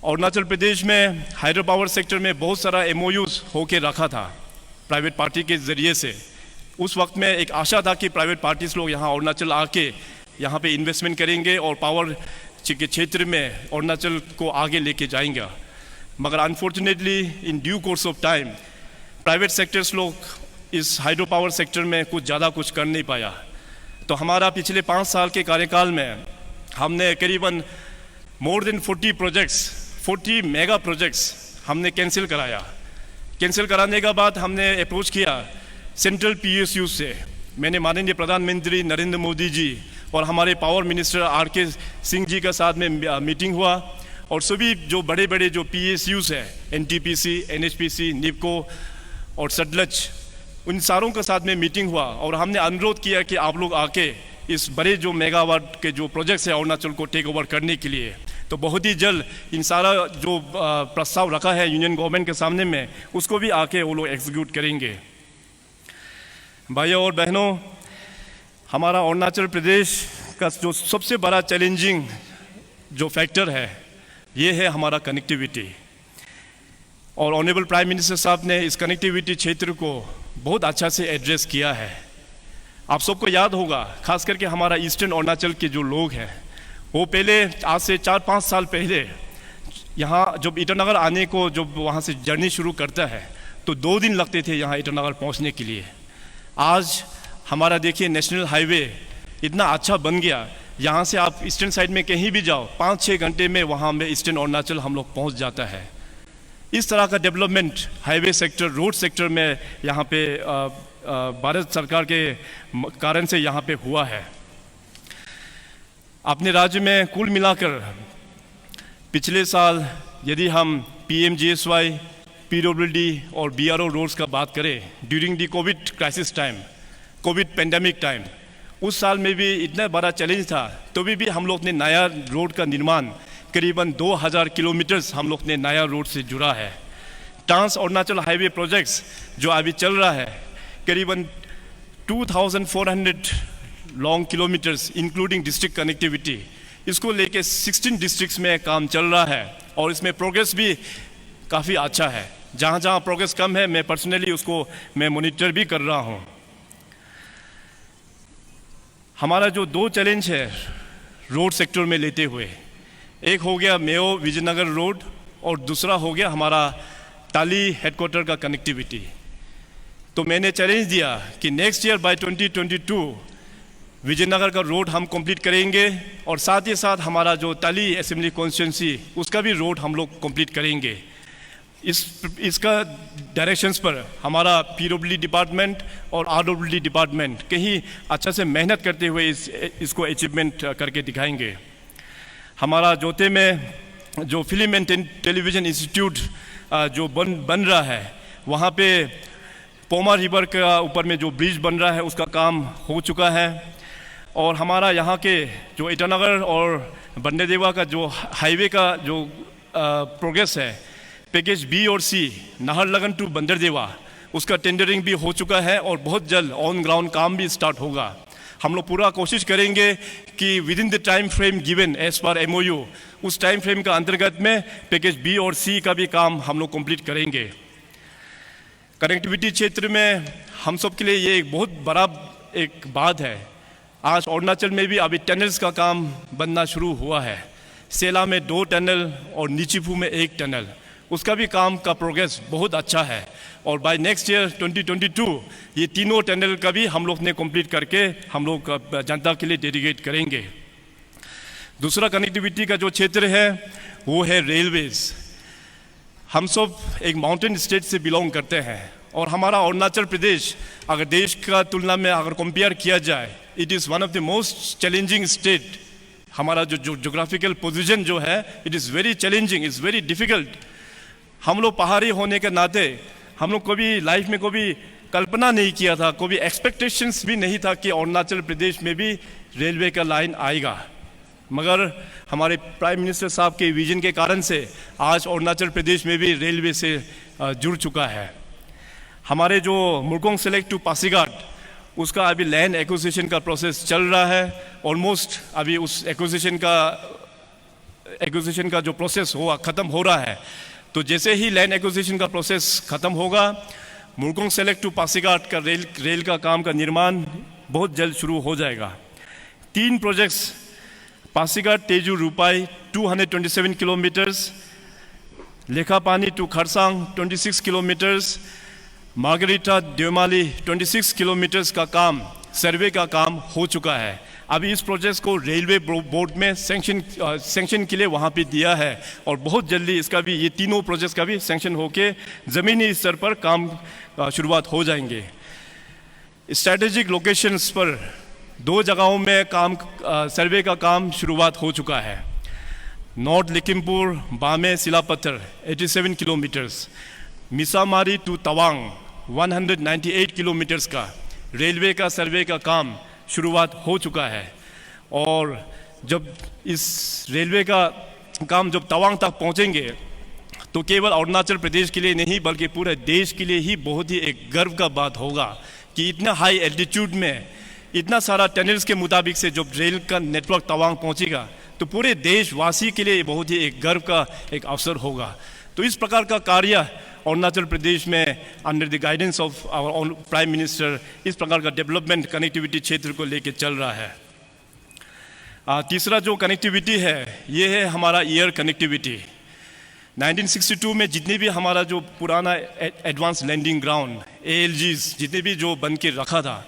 अरुणाचल प्रदेश में हाइड्रो पावर सेक्टर में बहुत सारा MOUs होके रखा था प्राइवेट पार्टी के ज़रिए से। उस वक्त में एक आशा था कि प्राइवेट पार्टीज लोग यहाँ अरुणाचल आके यहाँ पे इन्वेस्टमेंट करेंगे और पावर के क्षेत्र में अरुणाचल को आगे लेके जाएंगे। मगर unfortunately in due course of time private sectors लोग इस हाइड्रो पावर सेक्टर में कुछ कर नहीं पाया। तो हमारा पिछले 5 साल के कार्यकाल में हमने करीबन मोर देन 40 मेगा प्रोजेक्ट्स हमने कैंसिल कराया। कैंसिल कराने के बाद हमने अप्रोच किया सेंट्रल PSU से। मैंने माननीय प्रधानमंत्री नरेंद्र मोदी जी और हमारे power minister RK Singh ji के साथ में मीटिंग हुआ और सभी जो बड़े बड़े जो PSUs है NTPC, NHPC, NIPCO और सतलज, उन सारों के साथ में मीटिंग हुआ और हमने अनुरोध किया कि आप लोग आके इस बड़े जो मेगावाट के जो प्रोजेक्ट्स है अरुणाचल को टेक ओवर करने के लिए। तो बहुत ही जल्द इन सारा जो प्रस्ताव रखा है यूनियन गवर्नमेंट के सामने में, उसको भी आके वो लोग एग्जीक्यूट करेंगे। भाइयों और बहनों, हमारा अरुणाचल प्रदेश का जो सबसे बड़ा चैलेंजिंग जो फैक्टर है ये है हमारा कनेक्टिविटी। और ऑनरेबल प्राइम मिनिस्टर साहब ने इस कनेक्टिविटी क्षेत्र को बहुत अच्छा से एड्रेस किया है। आप सबको याद होगा, खास करके हमारा ईस्टर्न अरुणाचल के जो लोग हैं वो पहले आज से 4-5 साल पहले यहाँ जब ईटानगर आने को जब वहाँ से जर्नी शुरू करता है तो 2 दिन लगते थे यहाँ ईटानगर पहुँचने के लिए। आज हमारा देखिए नेशनल हाईवे इतना अच्छा बन गया, यहाँ से आप ईस्टर्न साइड में कहीं भी जाओ 5-6 घंटे में वहाँ में ईस्टर्न अरुणाचल हम लोग पहुँच जाता है। इस तरह का development highway sector, road sector में यहाँ पे भारत सरकार के कारण से यहाँ पे हुआ है। अपने राज्य में कुल मिलाकर पिछले साल यदि हम PMGSY, PWD और BRO रोड्स का बात करें during the Covid crisis time, Covid pandemic time, उस साल में भी इतना बड़ा चैलेंज था तो भी हम लोग ने नया रोड का निर्माण करीबन 2000 किलोमीटर्स हम लोग ने नया रोड से जुड़ा है। ट्रांस अरुणाचल हाईवे प्रोजेक्ट्स जो अभी चल रहा है करीबन 2400 long kilometres including district connectivity, इसको लेके 16 डिस्ट्रिक्ट्स में काम चल रहा है और इसमें प्रोग्रेस भी काफ़ी अच्छा है। जहाँ जहाँ प्रोग्रेस कम है मैं पर्सनली उसको मैं मॉनिटर भी कर रहा हूँ। हमारा जो 2 चैलेंज है रोड सेक्टर में लेते हुए, एक हो गया मेयो विजयनगर रोड और दूसरा हो गया हमारा ताली हेडक्वार्टर का कनेक्टिविटी। तो मैंने चैलेंज दिया कि नेक्स्ट ईयर बाय 2022 विजयनगर का रोड हम कंप्लीट करेंगे और साथ ही साथ हमारा जो ताली असेंबली कॉन्स्टिट्यूंसी उसका भी रोड हम लोग कंप्लीट करेंगे। इसका डायरेक्शंस पर हमारा PWD डिपार्टमेंट और RWD डिपार्टमेंट कहीं अच्छा से मेहनत करते हुए इसको अचीवमेंट करके दिखाएंगे। हमारा जोते में जो फिल्म एंड टेलीविज़न इंस्टीट्यूट जो बन रहा है, वहाँ पे पोमा रिवर का ऊपर में जो ब्रिज बन रहा है उसका काम हो चुका है। और हमारा यहाँ के जो ईटानगर और बंडेदेवा का जो हाईवे का जो प्रोग्रेस है, पैकेज B और C नाहरलगन टू बंदरदेवा, उसका टेंडरिंग भी हो चुका है और बहुत जल्द ऑन ग्राउंड काम भी स्टार्ट होगा। हम लोग पूरा कोशिश करेंगे कि within the time frame given as per MOU, उस टाइम फ्रेम का अंतर्गत में पैकेज B और C का भी काम हम लोग कंप्लीट करेंगे। कनेक्टिविटी क्षेत्र में हम सब के लिए ये एक बहुत बड़ा एक बात है। आज अरुणाचल में भी अभी टनल्स का काम बनना शुरू हुआ है। सेला में 2 टनल और नीचीफू में 1 टनल, उसका भी काम का प्रोग्रेस बहुत अच्छा है और बाय नेक्स्ट ईयर 2022 ये तीनों टनल का भी हम लोग ने कंप्लीट करके हम लोग जनता के लिए डेडिकेट करेंगे। दूसरा कनेक्टिविटी का जो क्षेत्र है वो है रेलवेज़। हम सब एक माउंटेन स्टेट से बिलोंग करते हैं और हमारा अरुणाचल प्रदेश अगर देश का तुलना में अगर कंपेयर किया जाए, it is one of the most challenging state. हमारा जो जोग्राफिकल पोजीशन जो है it is very challenging, is very difficult. हम लोग पहाड़ी होने के नाते हम लोग कभी लाइफ में कभी कल्पना नहीं किया था, कभी एक्सपेक्टेशंस भी नहीं था कि अरुणाचल प्रदेश में भी रेलवे का लाइन आएगा। मगर हमारे प्राइम मिनिस्टर साहब के विजन के कारण से आज अरुणाचल प्रदेश में भी रेलवे से जुड़ चुका है। हमारे जो मुर्कोंग सेलेक्ट टू पासीघाट उसका अभी लैंड एक्विजिशन का प्रोसेस चल रहा है। ऑलमोस्ट अभी उस एक्विजिशन का जो प्रोसेस हुआ ख़त्म हो रहा है। तो जैसे ही लैंड एक्विजिशन का प्रोसेस ख़त्म होगा, मुरकोंग सेलेक्ट टू पासीघाट का रेल का काम का निर्माण बहुत जल्द शुरू हो जाएगा। 3 projects Pasighat Tezu Rupai 227 kilometres, Lekhapani to Kharsang 26 kilometres, Margherita Deomali 26 kilometres का काम, सर्वे का काम हो चुका है। अभी इस प्रोजेक्ट को रेलवे बोर्ड में सेंक्शन के लिए वहाँ पे दिया है और बहुत जल्दी इसका भी, ये तीनों प्रोजेक्ट्स का भी सेंक्शन होके ज़मीनी स्तर पर काम शुरुआत हो जाएंगे। स्ट्रैटेजिक लोकेशंस पर 2 जगहों में काम सर्वे का काम शुरुआत हो चुका है। North Lakhimpur Bame Silapathar 87 kilometres, Misamari to Tawang 198 kilometres का रेलवे का सर्वे का काम शुरुआत हो चुका है। और जब इस रेलवे का काम जब तवांग तक पहुंचेंगे तो केवल अरुणाचल प्रदेश के लिए नहीं बल्कि पूरे देश के लिए ही बहुत ही एक गर्व का बात होगा कि इतना हाई एल्टीट्यूड में इतना सारा टनल्स के मुताबिक से जब रेल का नेटवर्क तवांग पहुंचेगा तो पूरे देशवासी के लिए बहुत ही एक गर्व का एक अवसर होगा। तो इस प्रकार का कार्य अरुणाचल प्रदेश में under the guidance of our prime minister इस प्रकार का डेवलपमेंट कनेक्टिविटी क्षेत्र को लेकर चल रहा है। तीसरा जो कनेक्टिविटी है ये है हमारा एयर कनेक्टिविटी। 1962 में जितने भी हमारा जो पुराना एडवांस लैंडिंग ग्राउंड ALGs जितने भी जो बन के रखा था,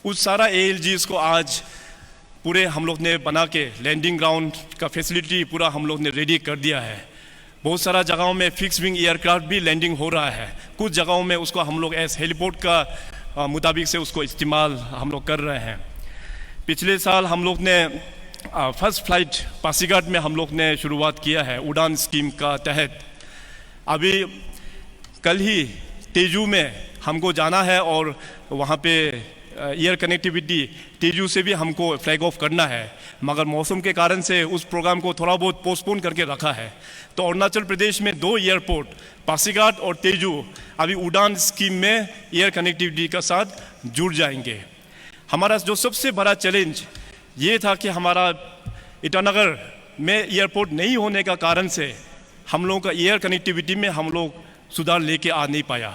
उस सारा ALGs को आज पूरे हम लोग ने बना के लैंडिंग ग्राउंड का फैसिलिटी पूरा हम लोग ने रेडी कर दिया है। बहुत सारा जगहों में फिक्स विंग एयरक्राफ्ट भी लैंडिंग हो रहा है, कुछ जगहों में उसको हम लोग एस हेलीपोर्ट का मुताबिक से उसको इस्तेमाल हम लोग कर रहे हैं। पिछले साल हम लोग ने फर्स्ट फ्लाइट पासीघाट में हम लोग ने शुरुआत किया है उड़ान स्कीम का तहत। अभी कल ही तेजू में हमको जाना है और वहाँ पे एयर कनेक्टिविटी तेजू से भी हमको फ्लैग ऑफ करना है, मगर मौसम के कारण से उस प्रोग्राम को थोड़ा बहुत पोस्टपोन करके रखा है। तो अरुणाचल प्रदेश में 2 एयरपोर्ट पासीघाट और तेजू अभी उड़ान स्कीम में एयर कनेक्टिविटी का साथ जुड़ जाएंगे। हमारा जो सबसे बड़ा चैलेंज ये था कि हमारा ईटानगर में एयरपोर्ट नहीं होने का कारण से हम लोगों का एयर कनेक्टिविटी में हम लोग सुधार लेके आ नहीं पाया।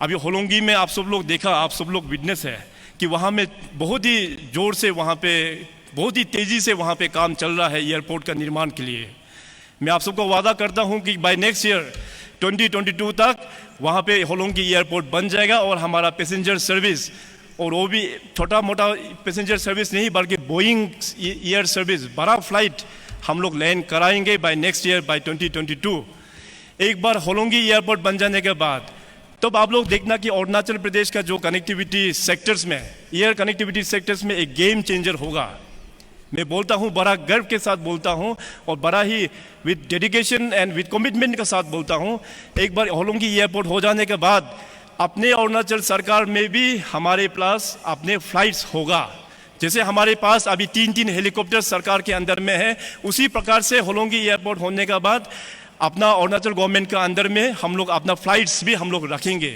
अभी होलोंगी में आप सब लोग देखा, आप सब लोग विटनेस है कि वहाँ में बहुत ही जोर से वहाँ पे बहुत ही तेज़ी से वहाँ पे काम चल रहा है एयरपोर्ट का निर्माण के लिए। मैं आप सबको वादा करता हूँ कि बाय नेक्स्ट ईयर 2022 तक वहाँ पे होलोंगी एयरपोर्ट बन जाएगा और हमारा पैसेंजर सर्विस, और वो भी छोटा मोटा पैसेंजर सर्विस नहीं बल्कि बोइंग एयर सर्विस, बड़ा फ्लाइट हम लोग लैंड कराएंगे बाय नेक्स्ट ईयर बाय 2022। एक बार होलोंगी एयरपोर्ट बन जाने के बाद तब आप लोग देखना कि अरुणाचल प्रदेश का जो कनेक्टिविटी सेक्टर्स में, एयर कनेक्टिविटी सेक्टर्स में एक गेम चेंजर होगा। मैं बोलता हूँ, बड़ा गर्व के साथ बोलता हूँ और बड़ा ही with dedication and with commitment के साथ बोलता हूँ, एक बार होलोंगी एयरपोर्ट हो जाने के बाद अपने अरुणाचल सरकार में भी हमारे पास अपने फ्लाइट्स होगा। जैसे हमारे पास अभी 3 हेलीकॉप्टर सरकार के अंदर में है, उसी प्रकार से होलोंगी एयरपोर्ट होने के बाद अपना अरुणाचल गवर्नमेंट का अंदर में हम लोग अपना फ्लाइट्स भी हम लोग रखेंगे।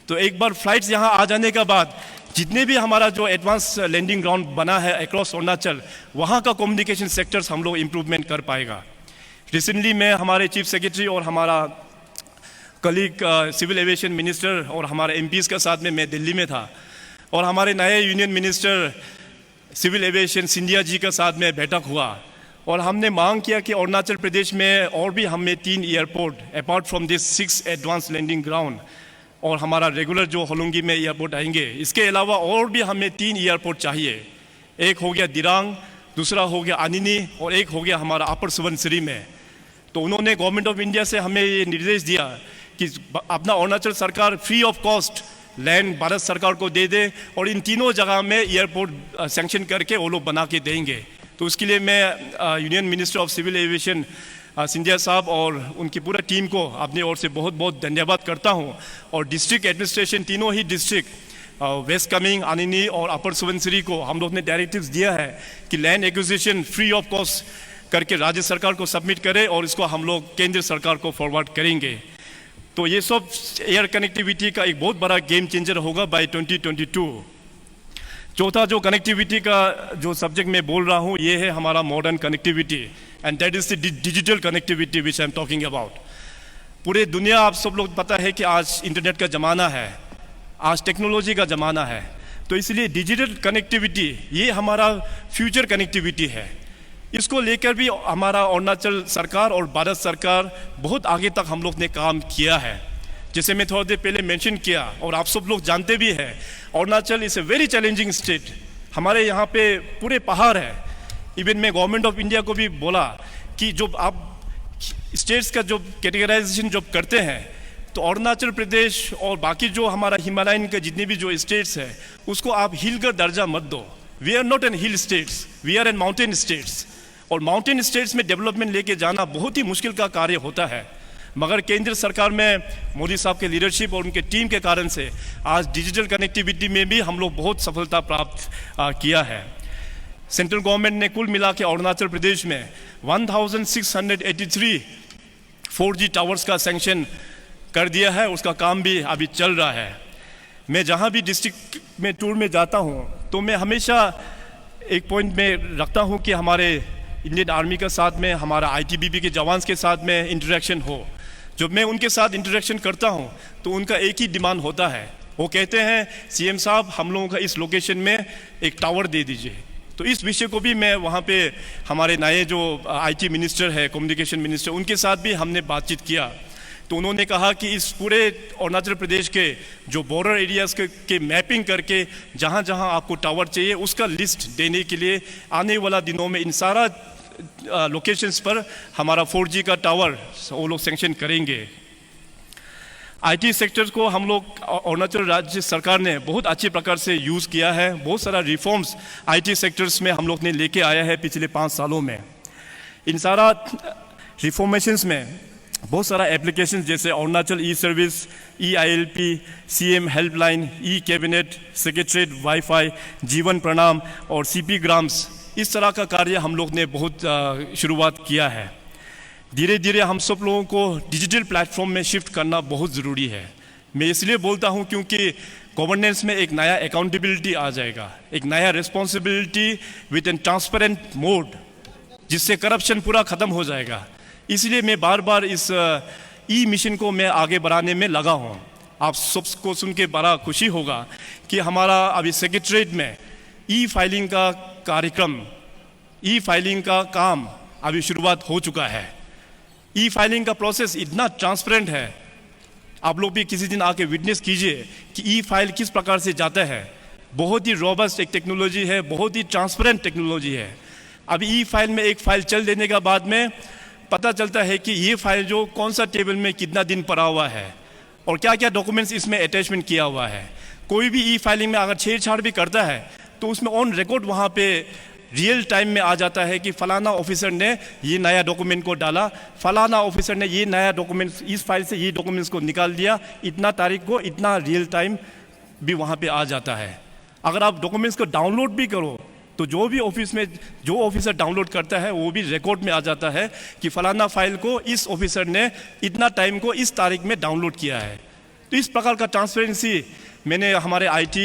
तो एक बार फ्लाइट्स यहाँ आ जाने के बाद जितने भी हमारा जो एडवांस लैंडिंग ग्राउंड बना है अक्रॉस अरुणाचल, वहाँ का कम्युनिकेशन सेक्टर्स हम लोग इम्प्रूवमेंट कर पाएगा। रिसेंटली मैं हमारे चीफ सेक्रेटरी और हमारा कलीग सिविल एविएशन मिनिस्टर और हमारे MPs के साथ में मैं दिल्ली में था और हमारे नए union minister civil aviation Scindia ji के साथ में बैठक हुआ और हमने मांग किया कि अरुणाचल प्रदेश में और भी हमें 3 airport apart from this 6 advance landing ground और हमारा रेगुलर जो होलोंगी में एयरपोर्ट आएंगे, इसके अलावा और भी हमें 3 एयरपोर्ट चाहिए। एक हो गया दिरांग, दूसरा हो गया अनिनी और एक हो गया हमारा अपर सुबनसिरी में। तो उन्होंने गवर्नमेंट ऑफ इंडिया से हमें ये निर्देश दिया कि अपना अरुणाचल सरकार free of cost land Bharat सरकार को दे दे और इन तीनों जगह में एयरपोर्ट सैंक्शन करके वो लोग बना के देंगे। तो उसके लिए मैं union minister of civil aviation Scindia साहब और उनकी पूरा टीम को अपनी ओर से बहुत बहुत धन्यवाद करता हूं। और डिस्ट्रिक्ट एडमिनिस्ट्रेशन, तीनों ही डिस्ट्रिक्ट वेस्ट कामेंग, अनिनी और अपर सुबनसिरी को हम लोग ने डायरेक्टिव्स दिया है कि land acquisition free of cost करके राज्य सरकार को सबमिट करें और इसको हम लोग केंद्र सरकार को फॉरवर्ड करेंगे। तो ये सब एयर कनेक्टिविटी का एक बहुत बड़ा गेम चेंजर होगा बाय 2022। चौथा जो कनेक्टिविटी का जो सब्जेक्ट मैं बोल रहा हूँ ये है हमारा modern connectivity, and that is the digital connectivity which I am talking about. पूरे दुनिया आप सब लोग पता है कि आज इंटरनेट का ज़माना है, आज टेक्नोलॉजी का ज़माना है, तो इसलिए डिजिटल कनेक्टिविटी ये हमारा फ्यूचर कनेक्टिविटी है। इसको लेकर भी हमारा अरुणाचल सरकार और भारत सरकार बहुत आगे तक हम लोग ने काम किया है। जैसे मैं थोड़ी देर पहले मेंशन किया और आप सब लोग जानते भी हैं, Arunachal is a very challenging state. हमारे यहाँ पे पूरे पहाड़ है। इवन मैं गवर्नमेंट ऑफ इंडिया को भी बोला कि जब आप स्टेट्स का जो कैटेगराइजेशन जब करते हैं तो अरुणाचल प्रदेश और बाकी जो हमारा हिमालयन के जितने भी जो स्टेट्स हैं उसको आप हिल का दर्जा मत दो। We are not an hill states, we are an mountain states. और माउंटेन स्टेट्स में डेवलपमेंट लेके जाना बहुत ही मुश्किल का कार्य होता है, मगर केंद्र सरकार में मोदी साहब के लीडरशिप और उनके टीम के कारण से आज डिजिटल कनेक्टिविटी में भी हम लोग बहुत सफलता प्राप्त किया है। सेंट्रल गवर्नमेंट ने कुल मिला के अरुणाचल प्रदेश में 1683 4G टावर्स का सैंक्शन कर दिया है, उसका काम भी अभी चल रहा है। मैं जहाँ भी डिस्ट्रिक्ट में टूर में जाता हूँ तो मैं हमेशा एक पॉइंट में रखता हूँ कि हमारे इंडियन आर्मी के साथ में, हमारा ITBP के जवान के साथ में इंटरेक्शन हो। जब मैं उनके साथ इंटरेक्शन करता हूँ तो उनका एक ही डिमांड होता है, वो कहते हैं CM साहब हम लोगों का इस लोकेशन में एक टावर दे दीजिए। तो इस विषय को भी मैं वहाँ पे हमारे नए जो IT मिनिस्टर है, कम्युनिकेशन मिनिस्टर, उनके साथ भी हमने बातचीत किया। तो उन्होंने कहा कि इस पूरे अरुणाचल प्रदेश के जो बॉर्डर एरियाज़ के मैपिंग करके जहाँ जहाँ आपको टावर चाहिए उसका लिस्ट देने के लिए आने वाला दिनों में इन सारा लोकेशंस पर हमारा 4G का टावर वो लोग सैंक्शन करेंगे। IT सेक्टर को हम लोग अरुणाचल राज्य सरकार ने बहुत अच्छे प्रकार से यूज़ किया है। बहुत सारा रिफॉर्म्स IT सेक्टर्स में हम लोग ने लेके आया है पिछले 5 सालों में। इन सारा रिफॉर्मेशंस में बहुत सारा एप्लीकेशन जैसे Arunachal e-service, EILP, CM helpline, cabinet, secretariat wifi, Jeevan Pramaan और CP ग्राम्स, इस तरह का कार्य हम लोग ने बहुत शुरुआत किया है। धीरे धीरे हम सब लोगों को डिजिटल प्लेटफॉर्म में शिफ्ट करना बहुत ज़रूरी है। मैं इसलिए बोलता हूँ क्योंकि गवर्नेंस में एक नया अकाउंटेबिलिटी आ जाएगा, एक नया responsibility with an transparent mode, जिससे करप्शन पूरा ख़त्म हो जाएगा। इसलिए मैं बार बार इस मिशन को मैं आगे बढ़ाने में लगा हूँ। आप सबको सुन के बड़ा खुशी होगा कि हमारा अभी सेक्रेटरीट में फाइलिंग का कार्यक्रम, फाइलिंग का काम अभी शुरुआत हो चुका है। फाइलिंग का प्रोसेस इतना ट्रांसपेरेंट है, आप लोग भी किसी दिन आके विटनेस कीजिए कि फाइल किस प्रकार से जाता है। बहुत ही रॉबस्ट एक टेक्नोलॉजी है, बहुत ही ट्रांसपेरेंट टेक्नोलॉजी है। अभी फाइल में एक फाइल चल देने का बाद में पता चलता है कि ये फाइल जो कौन सा टेबल में कितना दिन पड़ा हुआ है और क्या क्या डॉक्यूमेंट्स इसमें अटैचमेंट किया हुआ है। कोई भी फाइलिंग में अगर छेड़छाड़ भी करता है तो उसमें ऑन रिकॉर्ड वहाँ पे रियल टाइम में आ जाता है कि फलाना ऑफिसर ने ये नया डॉक्यूमेंट को डाला, फलाना ऑफिसर ने ये नया डॉक्यूमेंट्स इस फाइल से ये डॉक्यूमेंट्स को निकाल दिया, इतना तारीख को इतना रियल टाइम भी वहाँ पे आ जाता है। अगर आप डॉक्यूमेंट्स को डाउनलोड भी करो तो जो भी ऑफिस में जो ऑफिसर डाउनलोड करता है वो भी रिकॉर्ड में आ जाता है कि फलाना फाइल को इस ऑफिसर ने इतना टाइम को इस तारीख में डाउनलोड किया है। तो इस प्रकार का ट्रांसपेरेंसी मैंने हमारे IT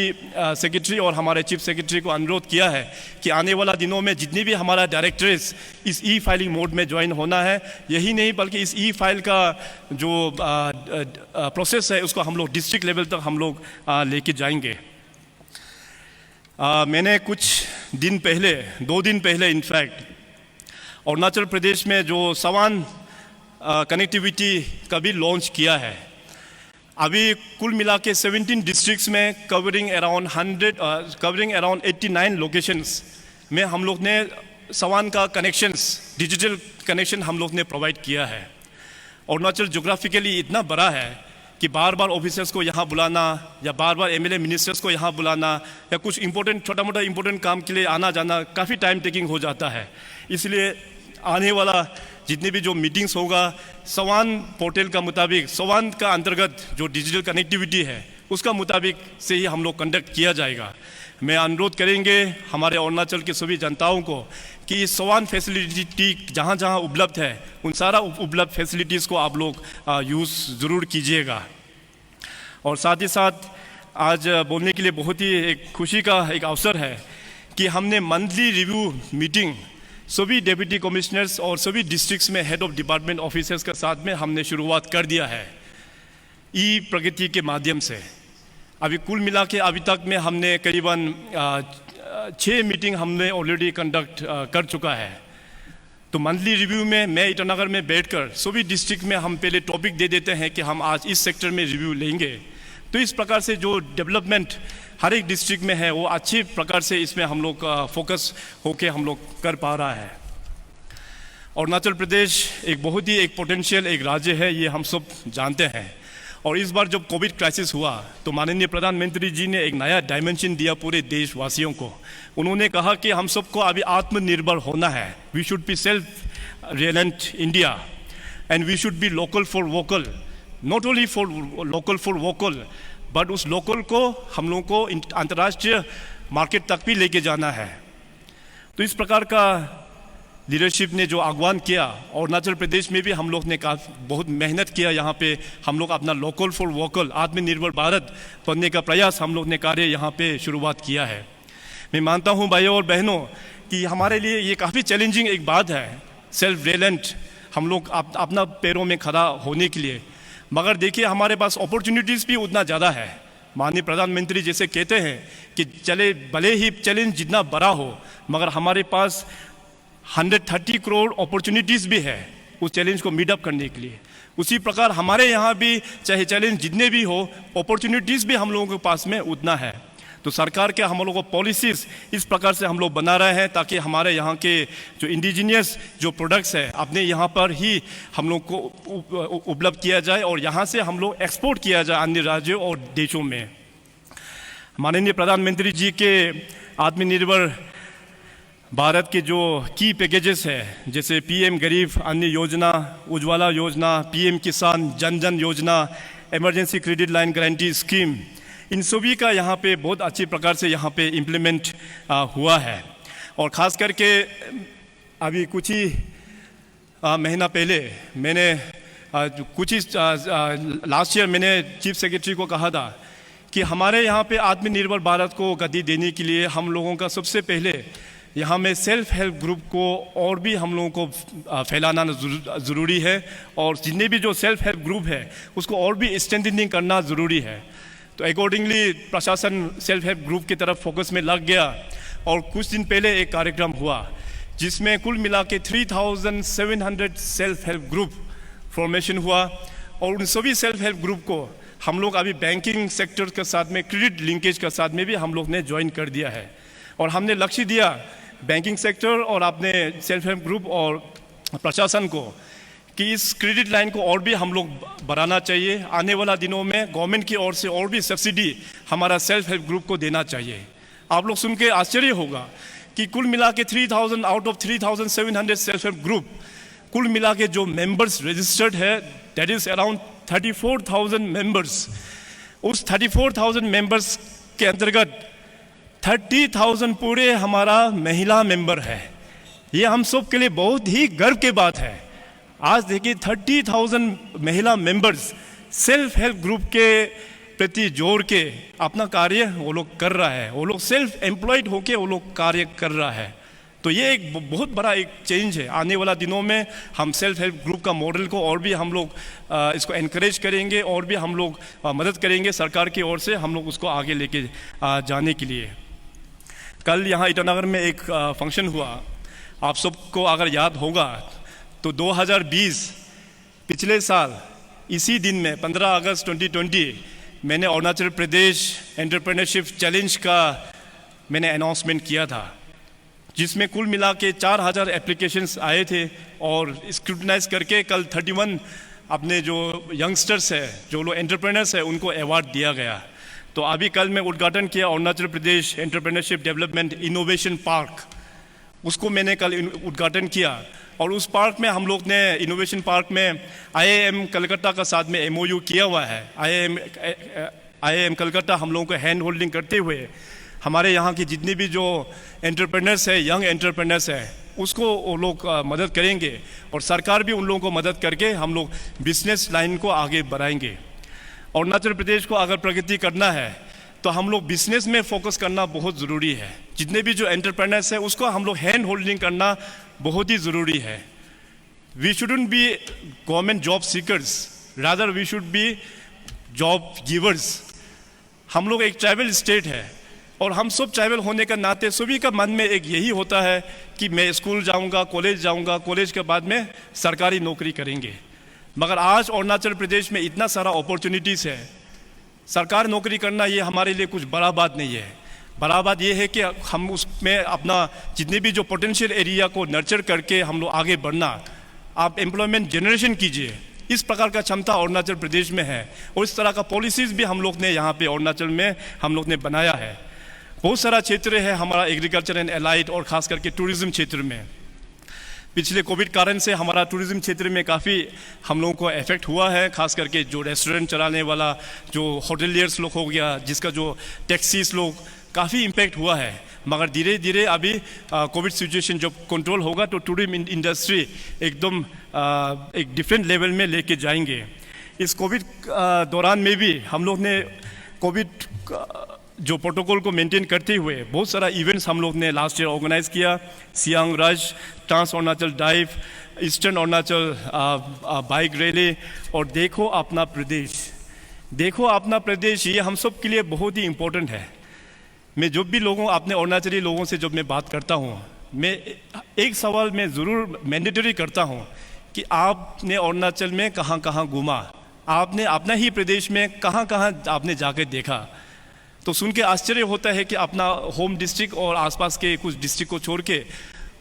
सेक्रेटरी और हमारे चीफ सेक्रेटरी को अनुरोध किया है कि आने वाला दिनों में जितने भी हमारा डायरेक्टर्स इस फाइलिंग मोड में ज्वाइन होना है, यही नहीं बल्कि इस फाइल का जो प्रोसेस है उसको हम लोग डिस्ट्रिक्ट लेवल तक हम लोग लेके जाएंगे। मैंने कुछ दिन पहले, 2 दिन पहले इनफैक्ट, अरुणाचल प्रदेश में जो सवान कनेक्टिविटी का भी लॉन्च किया है। अभी कुल मिला के 17 डिस्ट्रिक्ट्स में कवरिंग अराउंड 89 लोकेशंस में हम लोग ने सवान का कनेक्शंस, डिजिटल कनेक्शन हम लोग ने प्रोवाइड किया है। अरुणाचल जोग्राफिकली इतना बड़ा है कि बार बार ऑफिसर्स को यहाँ बुलाना या बार बार MLA मिनिस्टर्स को यहाँ बुलाना या कुछ इंपॉर्टेंट छोटा मोटा इंपॉर्टेंट काम के लिए आना जाना काफ़ी टाइम टेकिंग हो जाता है। इसलिए आने वाला जितने भी जो मीटिंग्स होगा सवान पोर्टल का मुताबिक, सवान का अंतर्गत जो डिजिटल कनेक्टिविटी है उसका मुताबिक से ही हम लोग कंडक्ट किया जाएगा। मैं अनुरोध करेंगे हमारे अरुणाचल के सभी जनताओं को कि सवान फैसिलिटी जहाँ जहाँ उपलब्ध है उन सारा उपलब्ध फैसिलिटीज़ को आप लोग यूज़ ज़रूर कीजिएगा। और साथ ही साथ आज बोलने के लिए बहुत ही एक खुशी का एक अवसर है कि हमने मंथली रिव्यू मीटिंग सभी डिप्टी कमिश्नर्स और सभी डिस्ट्रिक्ट्स में हेड ऑफ डिपार्टमेंट ऑफिसर्स के साथ में हमने शुरुआत कर दिया है ई प्रगति के माध्यम से। अभी कुल मिला के अभी तक में हमने करीबन 6 मीटिंग हमने ऑलरेडी कंडक्ट कर चुका है। तो मंथली रिव्यू में मैं ईटानगर में बैठकर सभी डिस्ट्रिक्ट में हम पहले टॉपिक दे देते हैं कि हम आज इस सेक्टर में रिव्यू लेंगे। तो इस प्रकार से जो डेवलपमेंट हर एक डिस्ट्रिक्ट में है वो अच्छी प्रकार से इसमें हम लोग फोकस होके हम लोग कर पा रहा है। अरुणाचल प्रदेश एक बहुत ही एक पोटेंशियल एक राज्य है, ये हम सब जानते हैं। और इस बार जब कोविड क्राइसिस हुआ तो माननीय प्रधानमंत्री जी ने एक नया डायमेंशन दिया पूरे देशवासियों को। उन्होंने कहा कि हम सबको अभी आत्मनिर्भर होना है। We should be self reliant India and we should be local for vocal, not only for local for vocal but उस लोकल को हम लोगों को अंतर्राष्ट्रीय मार्केट तक भी लेके जाना है। तो इस प्रकार का लीडरशिप ने जो आह्वान किया, अरुणाचल प्रदेश में भी हम लोग ने बहुत मेहनत किया। यहाँ पे हम लोग अपना लोकल फॉर वोकल आत्मनिर्भर भारत बनने का प्रयास हम लोग ने कार्य यहाँ पे शुरुआत किया है। मैं मानता हूँ भाइयों और बहनों कि हमारे लिए ये काफ़ी चैलेंजिंग एक बात है सेल्फ रिलायंट हम लोग अपना पैरों में खड़ा होने के लिए। मगर देखिए हमारे पास अपॉर्चुनिटीज़ भी उतना ज़्यादा है। माननीय प्रधानमंत्री जैसे कहते हैं कि चले भले ही चैलेंज जितना बड़ा हो मगर हमारे पास 130 करोड़ अपॉर्चुनिटीज़ भी है उस चैलेंज को मीट अप करने के लिए। उसी प्रकार हमारे यहाँ भी चाहे चैलेंज जितने भी हो अपॉर्चुनिटीज़ भी हम लोगों के पास में उतना है। तो सरकार के हम लोगों को पॉलिसीज़ इस प्रकार से हम लोग बना रहे हैं ताकि हमारे यहाँ के जो इंडिजीनियस जो प्रोडक्ट्स है अपने यहाँ पर ही हम लोग को उपलब्ध किया जाए और यहाँ से हम लोग एक्सपोर्ट किया जाए अन्य राज्यों और देशों में। माननीय प्रधानमंत्री जी के आत्मनिर्भर भारत के जो की पैकेजेस है जैसे पीएम गरीब अन्य योजना, उज्ज्वला योजना, पीएम किसान Jan Jan Yojana, emergency credit line guarantee scheme, इन सभी का यहाँ पे बहुत अच्छी प्रकार से यहाँ पे इम्प्लीमेंट हुआ है। और ख़ास करके अभी कुछ ही महीना पहले मैंने कुछ ही लास्ट ईयर मैंने चीफ सेक्रेटरी को कहा था कि हमारे यहाँ पे आत्मनिर्भर भारत को गति देने के लिए हम लोगों का सबसे पहले यहाँ में सेल्फ हेल्प ग्रुप को और भी हम लोगों को फैलाना ज़रूरी है और जितने भी जो सेल्फ हेल्प ग्रुप है उसको और भी स्ट्रेंथनिंग करना ज़रूरी है। तो अकॉर्डिंगली प्रशासन सेल्फ हेल्प ग्रुप की तरफ फोकस में लग गया और कुछ दिन पहले एक कार्यक्रम हुआ जिसमें कुल मिला के 3700 सेल्फ हेल्प ग्रुप फॉर्मेशन हुआ। और उन सभी सेल्फ हेल्प ग्रुप को हम लोग अभी बैंकिंग सेक्टर के साथ में क्रेडिट लिंकेज के साथ में भी हम लोग ने ज्वाइन कर दिया है। और हमने लक्ष्य दिया बैंकिंग सेक्टर और अपने सेल्फ हेल्प ग्रुप और प्रशासन को कि इस क्रेडिट लाइन को और भी हम लोग बढ़ाना चाहिए। आने वाला दिनों में गवर्नमेंट की ओर से और भी सब्सिडी हमारा सेल्फ हेल्प ग्रुप को देना चाहिए। आप लोग सुन के आश्चर्य होगा कि कुल मिला के 3000 out of 3700 self help group कुल मिला के जो मेंबर्स रजिस्टर्ड है दैट इज़ अराउंड 34,000 मेंबर्स। उस 34,000 मेंबर्स के अंतर्गत 30,000 पूरे हमारा महिला मेंबर है। ये हम सब के लिए बहुत ही गर्व की बात है। आज देखिए 30,000 महिला मेंबर्स सेल्फ हेल्प ग्रुप के प्रति जोड़ के अपना कार्य वो लोग कर रहा है। वो लोग सेल्फ एम्प्लॉयड होके वो लोग कार्य कर रहा है। तो ये एक बहुत बड़ा एक चेंज है। आने वाला दिनों में हम सेल्फ हेल्प ग्रुप का मॉडल को और भी हम लोग इसको एनकरेज करेंगे और भी हम लोग मदद करेंगे सरकार की ओर से हम लोग उसको आगे लेके जाने के लिए। कल यहाँ ईटानगर में एक फंक्शन हुआ, आप सबको अगर याद होगा तो 2020 पिछले साल इसी दिन में 15 अगस्त 2020 मैंने अरुणाचल प्रदेश एंटरप्रेन्योरशिप चैलेंज का मैंने अनाउंसमेंट किया था जिसमें कुल मिला के 4000 एप्लीकेशंस आए थे और स्क्रूटनाइज करके कल 31 अपने जो यंगस्टर्स है जो लोग एंटरप्रेन्योर्स है उनको अवार्ड दिया गया। तो अभी कल मैं उद्घाटन किया Arunachal Pradesh entrepreneurship development innovation park, उसको मैंने कल उद्घाटन किया। और उस पार्क में हम लोग ने इनोवेशन पार्क में IIM कलकत्ता का साथ में MOU किया हुआ है। IIM कलकत्ता हम लोगों को हैंड होल्डिंग करते हुए हमारे यहाँ की जितने भी जो एंटरप्रेन्योर्स है यंग एंटरप्रेन्योर्स है उसको वो लोग मदद करेंगे और सरकार भी उन लोगों को मदद करके हम लोग बिजनेस लाइन को आगे बढ़ाएंगे। अरुणाचल प्रदेश को अगर प्रगति करना है तो हम लोग बिजनेस में फोकस करना बहुत ज़रूरी है। जितने भी जो एंटरप्रेनर्स है उसको हम लोग हैंड होल्डिंग करना बहुत ही ज़रूरी है। We shouldn't be government job seekers, rather we should be job givers. हम लोग एक ट्राइबल स्टेट है और हम सब ट्राइबल होने का नाते सभी का मन में एक यही होता है कि मैं स्कूल जाऊंगा, कॉलेज के बाद में सरकारी नौकरी करेंगे। मगर आज अरुणाचल प्रदेश में इतना सारा अपॉर्चुनिटीज़ है, सरकारी नौकरी करना ये हमारे लिए कुछ बड़ा बात नहीं है। बड़ा बात ये है कि हम उसमें अपना जितने भी जो पोटेंशियल एरिया को नर्चर करके हम लोग आगे बढ़ना, आप एम्प्लॉयमेंट जनरेशन कीजिए, इस प्रकार का क्षमता अरुणाचल प्रदेश में है। और इस तरह का पॉलिसीज़ भी हम लोग ने यहाँ पे अरुणाचल में हम लोग ने बनाया है। बहुत सारा क्षेत्र है हमारा एग्रीकल्चर एंड एलाइड और ख़ास करके टूरिज़्म क्षेत्र में। पिछले कोविड कारण से हमारा टूरिज़्म क्षेत्र में काफ़ी हम लोगों को इफेक्ट हुआ है, खास करके जो रेस्टोरेंट चलाने वाला, जो होटलियर्स लोग हो गया, जिसका जो टैक्सीज लोग, काफ़ी इम्पेक्ट हुआ है। मगर धीरे धीरे अभी कोविड सिचुएशन जब कंट्रोल होगा तो टूरिज्म इंडस्ट्री एकदम एक डिफरेंट लेवल में लेके जाएंगे। इस कोविड दौरान में भी हम लोग ने कोविड जो प्रोटोकॉल को मेंटेन करते हुए बहुत सारा इवेंट्स हम लोग ने लास्ट ईयर ऑर्गेनाइज किया। Siang rush, trans Arunachal drive, eastern Arunachal bike rally और देखो अपना प्रदेश। देखो अपना प्रदेश ये हम सब के लिए बहुत ही इम्पोर्टेंट है। मैं जब भी अपने अरुणाचली लोगों से जब मैं बात करता हूँ, मैं एक सवाल मैं ज़रूर मैंडेटरी करता हूँ कि आपने अरुणाचल में कहाँ कहाँ घूमा, आपने अपना ही प्रदेश में कहाँ कहाँ आपने जाकर देखा। तो सुन के आश्चर्य होता है कि अपना होम डिस्ट्रिक्ट और आसपास के कुछ डिस्ट्रिक्ट को छोड़ के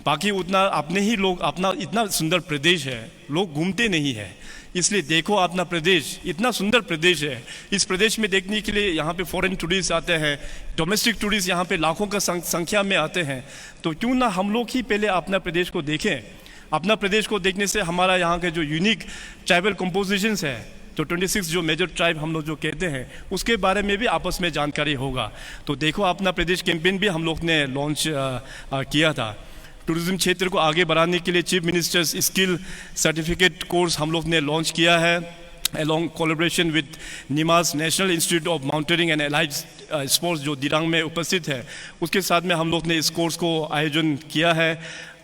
बाकी उतना अपने ही लोग, अपना इतना सुंदर प्रदेश है, लोग घूमते नहीं है। इसलिए देखो अपना प्रदेश, इतना सुंदर प्रदेश है। इस प्रदेश में देखने के लिए यहाँ पे फॉरेन टूरिस्ट आते हैं, डोमेस्टिक टूरिस्ट यहाँ पे लाखों का संख्या में आते हैं। तो क्यों ना हम लोग ही पहले अपना प्रदेश को देखें। अपना प्रदेश को देखने से हमारा यहाँ के जो यूनिक ट्राइबल कंपोजिशंस है, तो 26 जो मेजर ट्राइब हम लोग जो कहते हैं, उसके बारे में भी आपस में जानकारी होगा। तो देखो अपना प्रदेश कैंपेन भी हम लोग ने लॉन्च किया था। टूरिज्म क्षेत्र को आगे बढ़ाने के लिए chief minister's skill certificate course हम लोग ने लॉन्च किया है, along collaboration with NIMAS National Institute of Mountaineering and Allied Sports जो दिरांग में उपस्थित है, उसके साथ में हम लोग ने इस कोर्स को आयोजन किया है।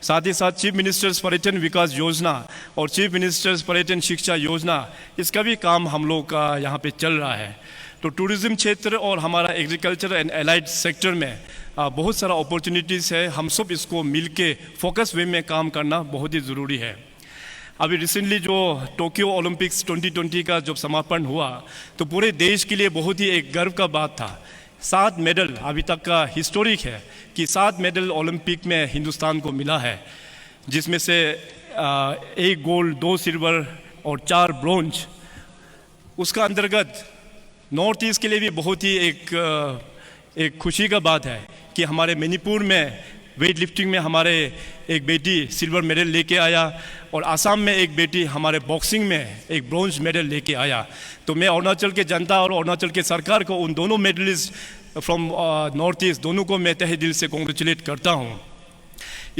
साथ ही साथ चीफ मिनिस्टर्स पर्यटन विकास योजना और चीफ मिनिस्टर्स पर्यटन शिक्षा योजना, इसका भी काम हम लोग का यहाँ पे चल रहा है। तो टूरिज्म क्षेत्र और हमारा एग्रीकल्चर एंड एलाइड सेक्टर में बहुत सारा अपॉर्चुनिटीज़ है। हम सब इसको मिल के फोकस वे में काम करना बहुत ही ज़रूरी है। अभी रिसेंटली जो टोक्यो ओलंपिक्स 2020 का जब समापन हुआ तो पूरे देश के लिए बहुत ही एक गर्व का बात था। 7 मेडल अभी तक का हिस्टोरिक है कि 7 मेडल ओलंपिक में हिंदुस्तान को मिला है, जिसमें से 1 गोल्ड, 2 सिल्वर और 4 ब्रोंज। उसका अंतर्गत नॉर्थ ईस्ट के लिए भी बहुत ही एक खुशी का बात है कि हमारे मणिपुर में वेट लिफ्टिंग में हमारे एक बेटी सिल्वर मेडल लेके आया और आसाम में एक बेटी हमारे बॉक्सिंग में एक ब्रॉन्ज मेडल लेके आया। तो मैं अरुणाचल के जनता और अरुणाचल के सरकार को, उन दोनों मेडलिस्ट फ्रॉम नॉर्थ ईस्ट, दोनों को मैं तहे दिल से कॉन्ग्रेचुलेट करता हूँ।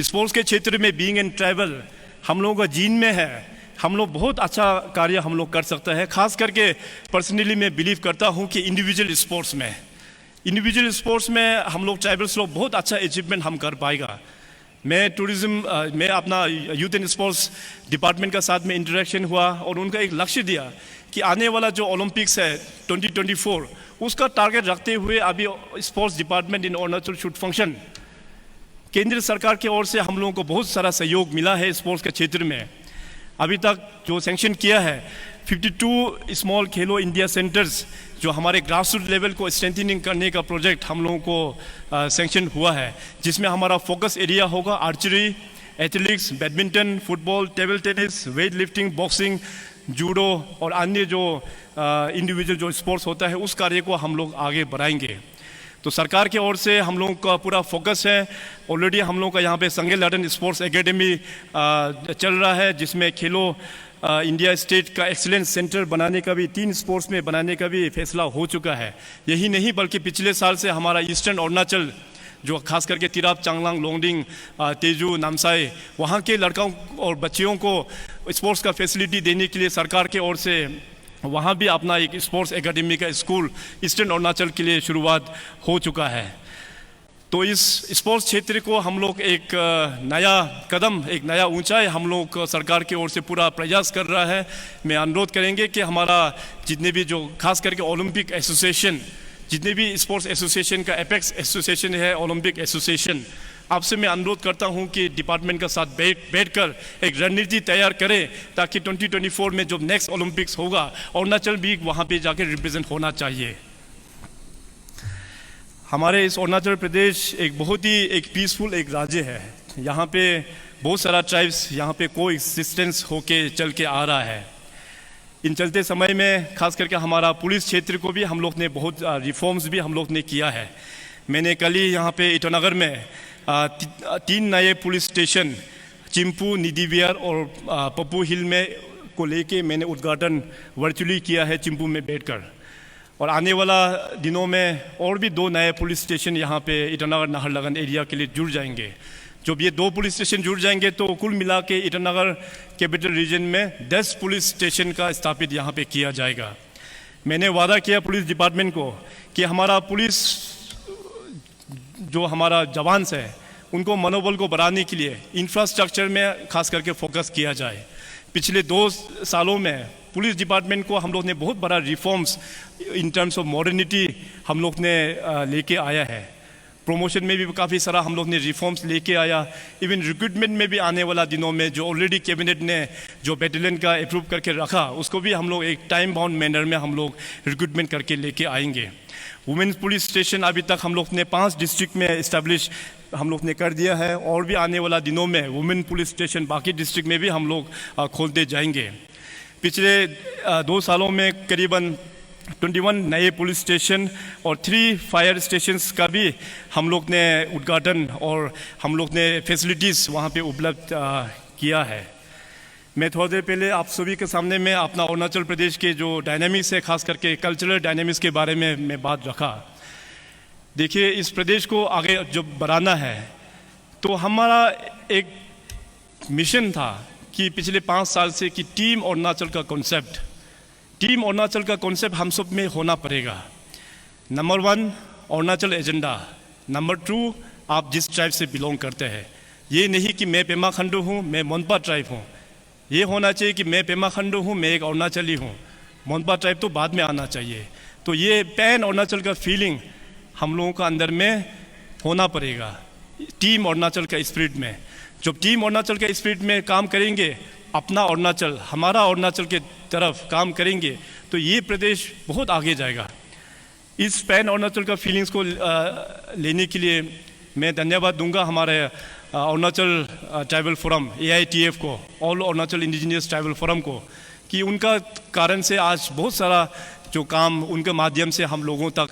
स्पोर्ट्स के क्षेत्र में बीइंग एन ट्राइबल हम लोगों का जीन में है। हम लोग बहुत अच्छा कार्य हम लोग कर सकते हैं। खास करके पर्सनली मैं बिलीव करता हूँ कि इंडिविजुअल स्पोर्ट्स में हम लोग ट्राइबल्स लोग बहुत अच्छा अचीवमेंट हम कर पाएगा। मैं अपना यूथ एंड स्पोर्ट्स डिपार्टमेंट का साथ में इंटरेक्शन हुआ और उनका एक लक्ष्य दिया कि आने वाला जो ओलंपिक्स है 2024, उसका टारगेट रखते हुए अभी sports department in Arunachal should function. केंद्र सरकार की ओर से हम लोगों को बहुत सारा सहयोग मिला है स्पोर्ट्स के क्षेत्र में। अभी तक जो सैंक्शन किया है 52 स्मॉल खेलो इंडिया सेंटर्स, जो हमारे ग्रासरूट लेवल को स्ट्रेंथनिंग करने का प्रोजेक्ट हम लोगों को सैंक्शन हुआ है, जिसमें हमारा फोकस एरिया होगा archery, athletics, badminton, football, table tennis, weight lifting, boxing, judo और अन्य जो इंडिविजुअल जो स्पोर्ट्स होता है, उस कार्य को हम लोग आगे बढ़ाएंगे। तो सरकार की ओर से हम लोगों का पूरा फोकस है। ऑलरेडी हम लोगों का यहाँ पे संगे लाडन स्पोर्ट्स एकेडमी चल रहा है, जिसमें खेलो इंडिया स्टेट का एक्सीलेंस सेंटर बनाने का भी, 3 स्पोर्ट्स में बनाने का भी फैसला हो चुका है। यही नहीं बल्कि पिछले साल से हमारा ईस्टर्न अरुणाचल, जो खास करके तिराप, चांगलांग, लोंगडिंग, तेजू, नामसाई, वहाँ के लड़कों और बच्चियों को स्पोर्ट्स का फैसिलिटी देने के लिए सरकार के ओर से वहाँ भी अपना एक स्पोर्ट्स एकेडमी का स्कूल ईस्टर्न अरुणाचल के लिए शुरुआत हो चुका है। तो इस स्पोर्ट्स क्षेत्र को हम लोग एक नया कदम, एक नया ऊंचाई हम लोग सरकार की ओर से पूरा प्रयास कर रहा है। मैं अनुरोध करेंगे कि हमारा जितने भी जो खास करके ओलंपिक एसोसिएशन, जितने भी स्पोर्ट्स एसोसिएशन का एपेक्स एसोसिएशन है, ओलंपिक एसोसिएशन, आपसे मैं अनुरोध करता हूं कि डिपार्टमेंट के साथ बैठकर एक रणनीति तैयार करें ताकि 2024 में जो नेक्स्ट ओलंपिक्स होगा अरुणाचल भी वहाँ पे जाकर रिप्रेजेंट होना चाहिए। हमारे इस अरुणाचल प्रदेश एक बहुत ही एक पीसफुल एक राज्य है। यहाँ पे बहुत सारा ट्राइब्स यहाँ पे को एक्सिस्टेंस होके चल के आ रहा है। इन चलते समय में खास करके हमारा पुलिस क्षेत्र को भी हम लोग ने बहुत रिफॉर्म्स भी हम लोग ने किया है। मैंने कल ही यहाँ पे ईटानगर में 3 नए पुलिस स्टेशन चिंपू, निधिविहार और पप्पू हिल में को लेके मैंने उद्घाटन वर्चुअली किया है चिंपू में बैठकर। और आने वाला दिनों में और भी 2 नए पुलिस स्टेशन यहाँ पे ईटानगर नाहरलगुन एरिया के लिए जुड़ जाएंगे। जब ये 2 पुलिस स्टेशन जुड़ जाएंगे तो कुल मिला के ईटानगर कैपिटल रीजन में 10 पुलिस स्टेशन का स्थापित यहाँ पे किया जाएगा। मैंने वादा किया पुलिस डिपार्टमेंट को कि हमारा पुलिस जो हमारा जवान है उनको मनोबल को बढ़ाने के लिए इंफ्रास्ट्रक्चर में खास करके फोकस किया जाए। पिछले 2 सालों में पुलिस डिपार्टमेंट को हम लोग ने बहुत बड़ा reforms in terms of modernity हम लोग ने लेके आया है। प्रमोशन में भी काफ़ी सारा हम लोग ने रिफॉर्म्स लेके आया। इवन रिक्रूटमेंट में भी आने वाला दिनों में जो ऑलरेडी कैबिनेट ने जो बैटेलियन का अप्रूव करके रखा उसको भी हम लोग एक टाइम बाउंड मैनर में हम लोग रिक्रूटमेंट करके लेके आएंगे। वुमेन्स पुलिस स्टेशन अभी तक हम लोग ने 5 डिस्ट्रिक्ट में इस्टेब्लिश हम लोग ने कर दिया है और भी आने वाला दिनों में वुमेन पुलिस स्टेशन बाकी डिस्ट्रिक्ट में भी हम लोग खोलते जाएंगे। पिछले 2 सालों में करीबन 21 नए पुलिस स्टेशन और 3 फायर स्टेशंस का भी हम लोग ने उद्घाटन और हम लोग ने फैसिलिटीज़ वहाँ पे उपलब्ध किया है। मैं थोड़ी देर पहले आप सभी के सामने में अपना अरुणाचल प्रदेश के जो डायनामिक्स है, खास करके कल्चरल डायनामिक्स के बारे में मैं बात रखा। देखिए, इस प्रदेश को आगे जब बढ़ाना है तो हमारा एक मिशन था कि पिछले 5 साल से कि टीम अरुणाचल का कॉन्सेप्ट हम सब में होना पड़ेगा। नंबर 1 अरुणाचल एजेंडा, नंबर 2 आप जिस ट्राइब से बिलोंग करते हैं। ये नहीं कि मैं पेमा खंडू हूँ, मैं मोनपा ट्राइब हूँ। ये होना चाहिए कि मैं पेमा खंडू हूँ, मैं एक अरुणाचली हूँ। मोनपा ट्राइब तो बाद में आना चाहिए। तो ये पैन अरुणाचल का फीलिंग हम लोगों का अंदर में होना पड़ेगा टीम अरुणाचल का स्पिरिट में। जब टीम अरुणाचल के स्पिरिट में काम करेंगे, अपना अरुणाचल, हमारा अरुणाचल के तरफ काम करेंगे तो ये प्रदेश बहुत आगे जाएगा। इस पैन अरुणाचल का फीलिंग्स को लेने के लिए मैं धन्यवाद दूंगा हमारे अरुणाचल ट्राइबल फोरम AITF को, all Arunachal indigenous tribal forum को, कि उनका कारण से आज बहुत सारा जो काम उनके माध्यम से हम लोगों तक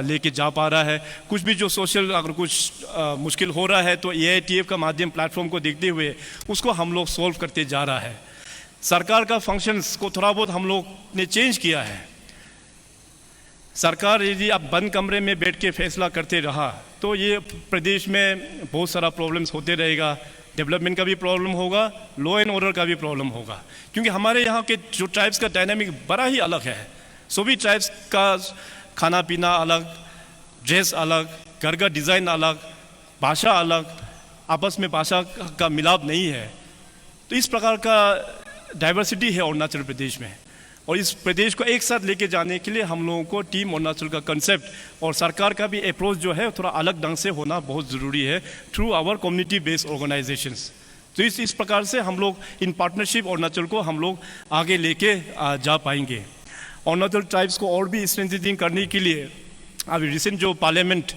लेके जा पा रहा है। कुछ भी जो सोशल अगर कुछ मुश्किल हो रहा है तो AITF का माध्यम प्लेटफॉर्म को देखते हुए उसको हम लोग सॉल्व करते जा रहा है। सरकार का फंक्शंस को थोड़ा बहुत हम लोग ने चेंज किया है। सरकार यदि आप बंद कमरे में बैठ के फैसला करते रहा तो ये प्रदेश में बहुत सारा प्रॉब्लम्स होते रहेगा। डेवलपमेंट का भी प्रॉब्लम होगा, लॉ एंड ऑर्डर का भी प्रॉब्लम होगा, क्योंकि हमारे यहाँ के जो ट्राइब्स का डायनामिक बड़ा ही अलग है। सभी ट्राइब्स का खाना पीना अलग, ड्रेस अलग, घर का डिज़ाइन अलग, भाषा अलग, आपस में भाषा का मिलाप नहीं है। तो इस प्रकार का डाइवर्सिटी है अरुणाचल प्रदेश में, और इस प्रदेश को एक साथ लेके जाने के लिए हम लोगों को टीम अरुणाचल का कंसेप्ट और सरकार का भी अप्रोच जो है थोड़ा अलग ढंग से होना बहुत ज़रूरी है through our community based organisations. तो इस प्रकार से हम लोग इन पार्टनरशिप अरुणाचल को हम लोग आगे लेके जा पाएंगे। अरुणाचल ट्राइब्स को और भी स्ट्रेंथनिंग करने के लिए अभी रिसेंट जो पार्लियामेंट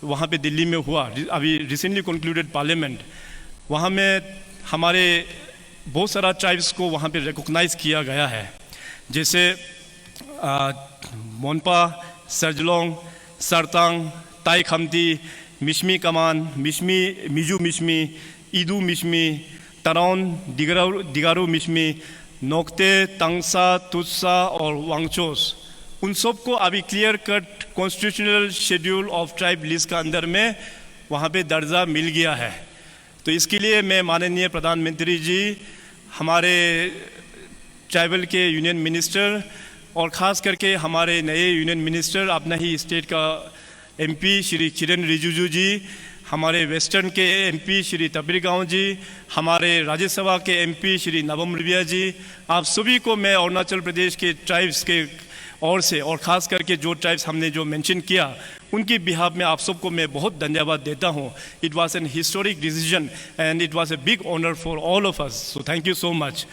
वहाँ पे दिल्ली में हुआ, अभी रिसेंटली कंक्लूडेड पार्लियामेंट, वहाँ में हमारे बहुत सारा ट्राइब्स को वहाँ पे रिकॉग्नाइज़ किया गया है, जैसे मोनपा, सर्जलोंग, सरतांग, ताई खमती, मिश्मी कमान, मिजू मिश्मी, ईदू मिश्मी, तराउन, दिगारू मिश्मी, नोक्ते, तंगसा, तुत्सा और वांगचोस, उन सबको अभी clear cut constitutional schedule of tribe list का अंदर में वहाँ पे दर्जा मिल गया है। तो इसके लिए मैं माननीय प्रधानमंत्री जी, हमारे ट्राइबल के यूनियन मिनिस्टर और ख़ास करके हमारे नए यूनियन मिनिस्टर, अपना ही स्टेट का एमपी श्री किरण रिजिजू जी, हमारे वेस्टर्न के एमपी श्री तबीरगांव जी, हमारे राज्यसभा के एमपी श्री नवम रिबिया जी, आप सभी को मैं अरुणाचल प्रदेश के ट्राइब्स के ओर से, और ख़ास करके जो ट्राइब्स हमने जो मेंशन किया उनकी बिहाफ में आप सबको मैं बहुत धन्यवाद देता हूँ। It was an historic decision and it was a big honour for all of us, so thank you so much.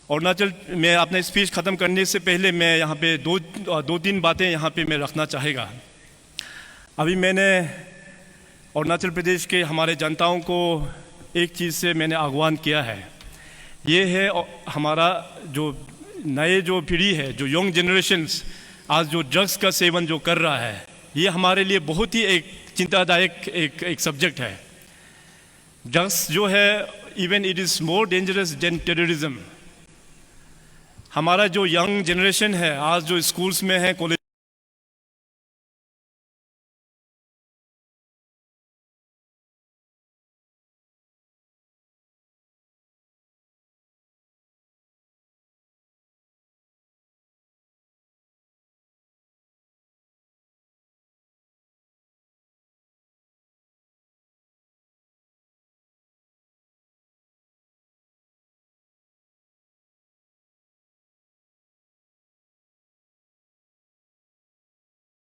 Arunachal में अपना स्पीच ख़त्म करने से पहले मैं यहाँ पे दो तीन बातें यहाँ पे मैं रखना चाहेगा। अभी मैंने अरुणाचल प्रदेश के हमारे जनताओं को एक चीज़ से मैंने आह्वान किया है, ये है हमारा जो नए जो पीढ़ी है, जो यंग जनरेशन्स आज जो ड्रग्स का सेवन जो कर रहा है, ये हमारे लिए बहुत ही एक चिंतादायक एक सब्जेक्ट है। ड्रग्स जो है even it is more dangerous than terrorism. हमारा जो यंग जनरेशन है आज जो स्कूल्स में है, कॉलेज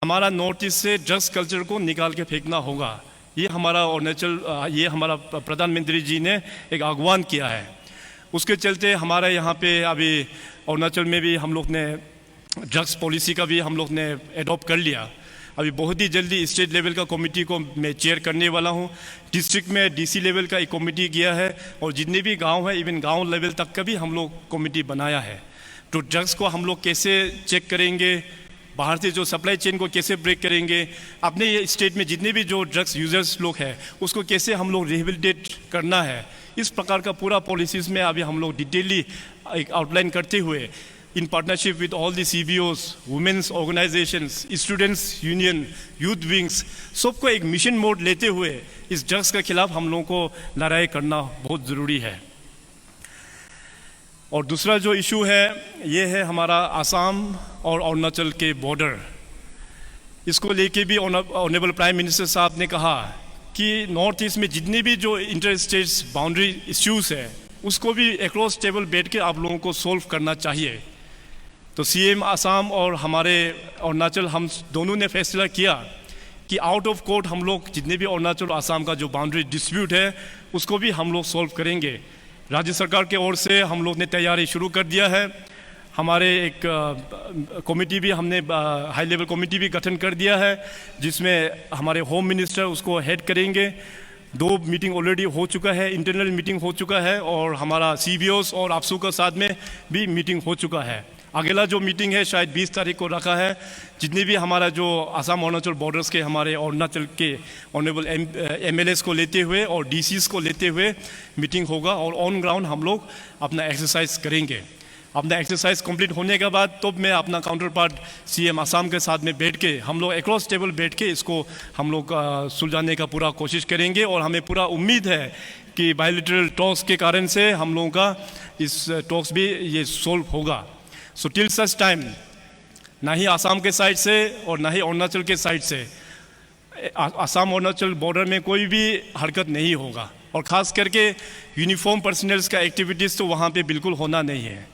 हमारा नॉर्थ ईस्ट से ड्रग्स कल्चर को निकाल के फेंकना होगा। ये हमारा ये हमारा प्रधानमंत्री जी ने एक आह्वान किया है। उसके चलते हमारे यहाँ पे अभी अरुणाचल में भी हम लोग ने ड्रग्स पॉलिसी का भी हम लोग ने एडॉप्ट कर लिया। अभी बहुत ही जल्दी स्टेट लेवल का कमेटी को मैं चेयर करने वाला हूँ। डिस्ट्रिक्ट में डीसी लेवल का एक कमेटी किया है और जितने भी गांव है इवन गांव लेवल तक का भी हम लोग कमेटी बनाया है। तो ड्रग्स को हम लोग कैसे चेक करेंगे, बाहर से जो सप्लाई चेन को कैसे ब्रेक करेंगे, अपने ये स्टेट में जितने भी जो ड्रग्स यूजर्स लोग हैं उसको कैसे हम लोग रिहेबिलिटेट करना है, इस प्रकार का पूरा पॉलिसीज़ में अभी हम लोग डिटेली एक आउटलाइन करते हुए in partnership with all the CBOs, women's organisations, students union, youth wings, सबको एक मिशन मोड लेते हुए इस ड्रग्स के खिलाफ हम लोगों को लड़ाई करना बहुत ज़रूरी है। और दूसरा जो इशू है ये है हमारा आसाम और अरुणाचल के बॉर्डर। इसको लेके भी ऑनरेबल प्राइम मिनिस्टर साहब ने कहा कि नॉर्थ ईस्ट में जितने भी जो इंटर स्टेट्स बाउंड्री इश्यूज़ है उसको भी अक्रॉस टेबल बैठ के आप लोगों को सोल्व करना चाहिए। तो CM आसाम और हमारे अरुणाचल हम दोनों ने फैसला किया कि आउट ऑफ कोर्ट हम लोग जितने भी अरुणाचल और आसाम का जो बाउंड्री डिस्प्यूट है उसको भी हम लोग सोल्व करेंगे। राज्य सरकार के ओर से हम लोग ने तैयारी शुरू कर दिया है। हमारे एक कमेटी भी हमने हाई लेवल कमेटी भी गठन कर दिया है जिसमें हमारे होम मिनिस्टर उसको हेड करेंगे। 2 मीटिंग ऑलरेडी हो चुका है, इंटरनल मीटिंग हो चुका है और हमारा CBOs और आपसू का साथ में भी मीटिंग हो चुका है। अगला जो मीटिंग है शायद 20 तारीख को रखा है। जितने भी हमारा जो आसाम अरुणाचल बॉर्डर्स के हमारे अरुणाचल के ऑनरेबल MLAs को लेते हुए और DCs को लेते हुए मीटिंग होगा और ऑन ग्राउंड हम लोग अपना एक्सरसाइज करेंगे। अपना एक्सरसाइज कंप्लीट होने के बाद तो मैं अपना काउंटर पार्ट CM आसाम के साथ में बैठ के हम लोग अक्रॉस टेबल बैठ के इसको हम लोग सुलझाने का पूरा कोशिश करेंगे और हमें पूरा उम्मीद है कि बायलैटरल टॉक्स के कारण से हम लोगों का इस टॉक्स भी ये सोल्व होगा। सो टिल सच टाइम ना ही आसाम के साइड से और ना ही अरुणाचल के साइड से आसाम अरुणाचल बॉर्डर में कोई भी हरकत नहीं होगा और ख़ास करके यूनिफॉर्म पर्सनल्स का एक्टिविटीज़ तो वहाँ पे बिल्कुल होना नहीं है।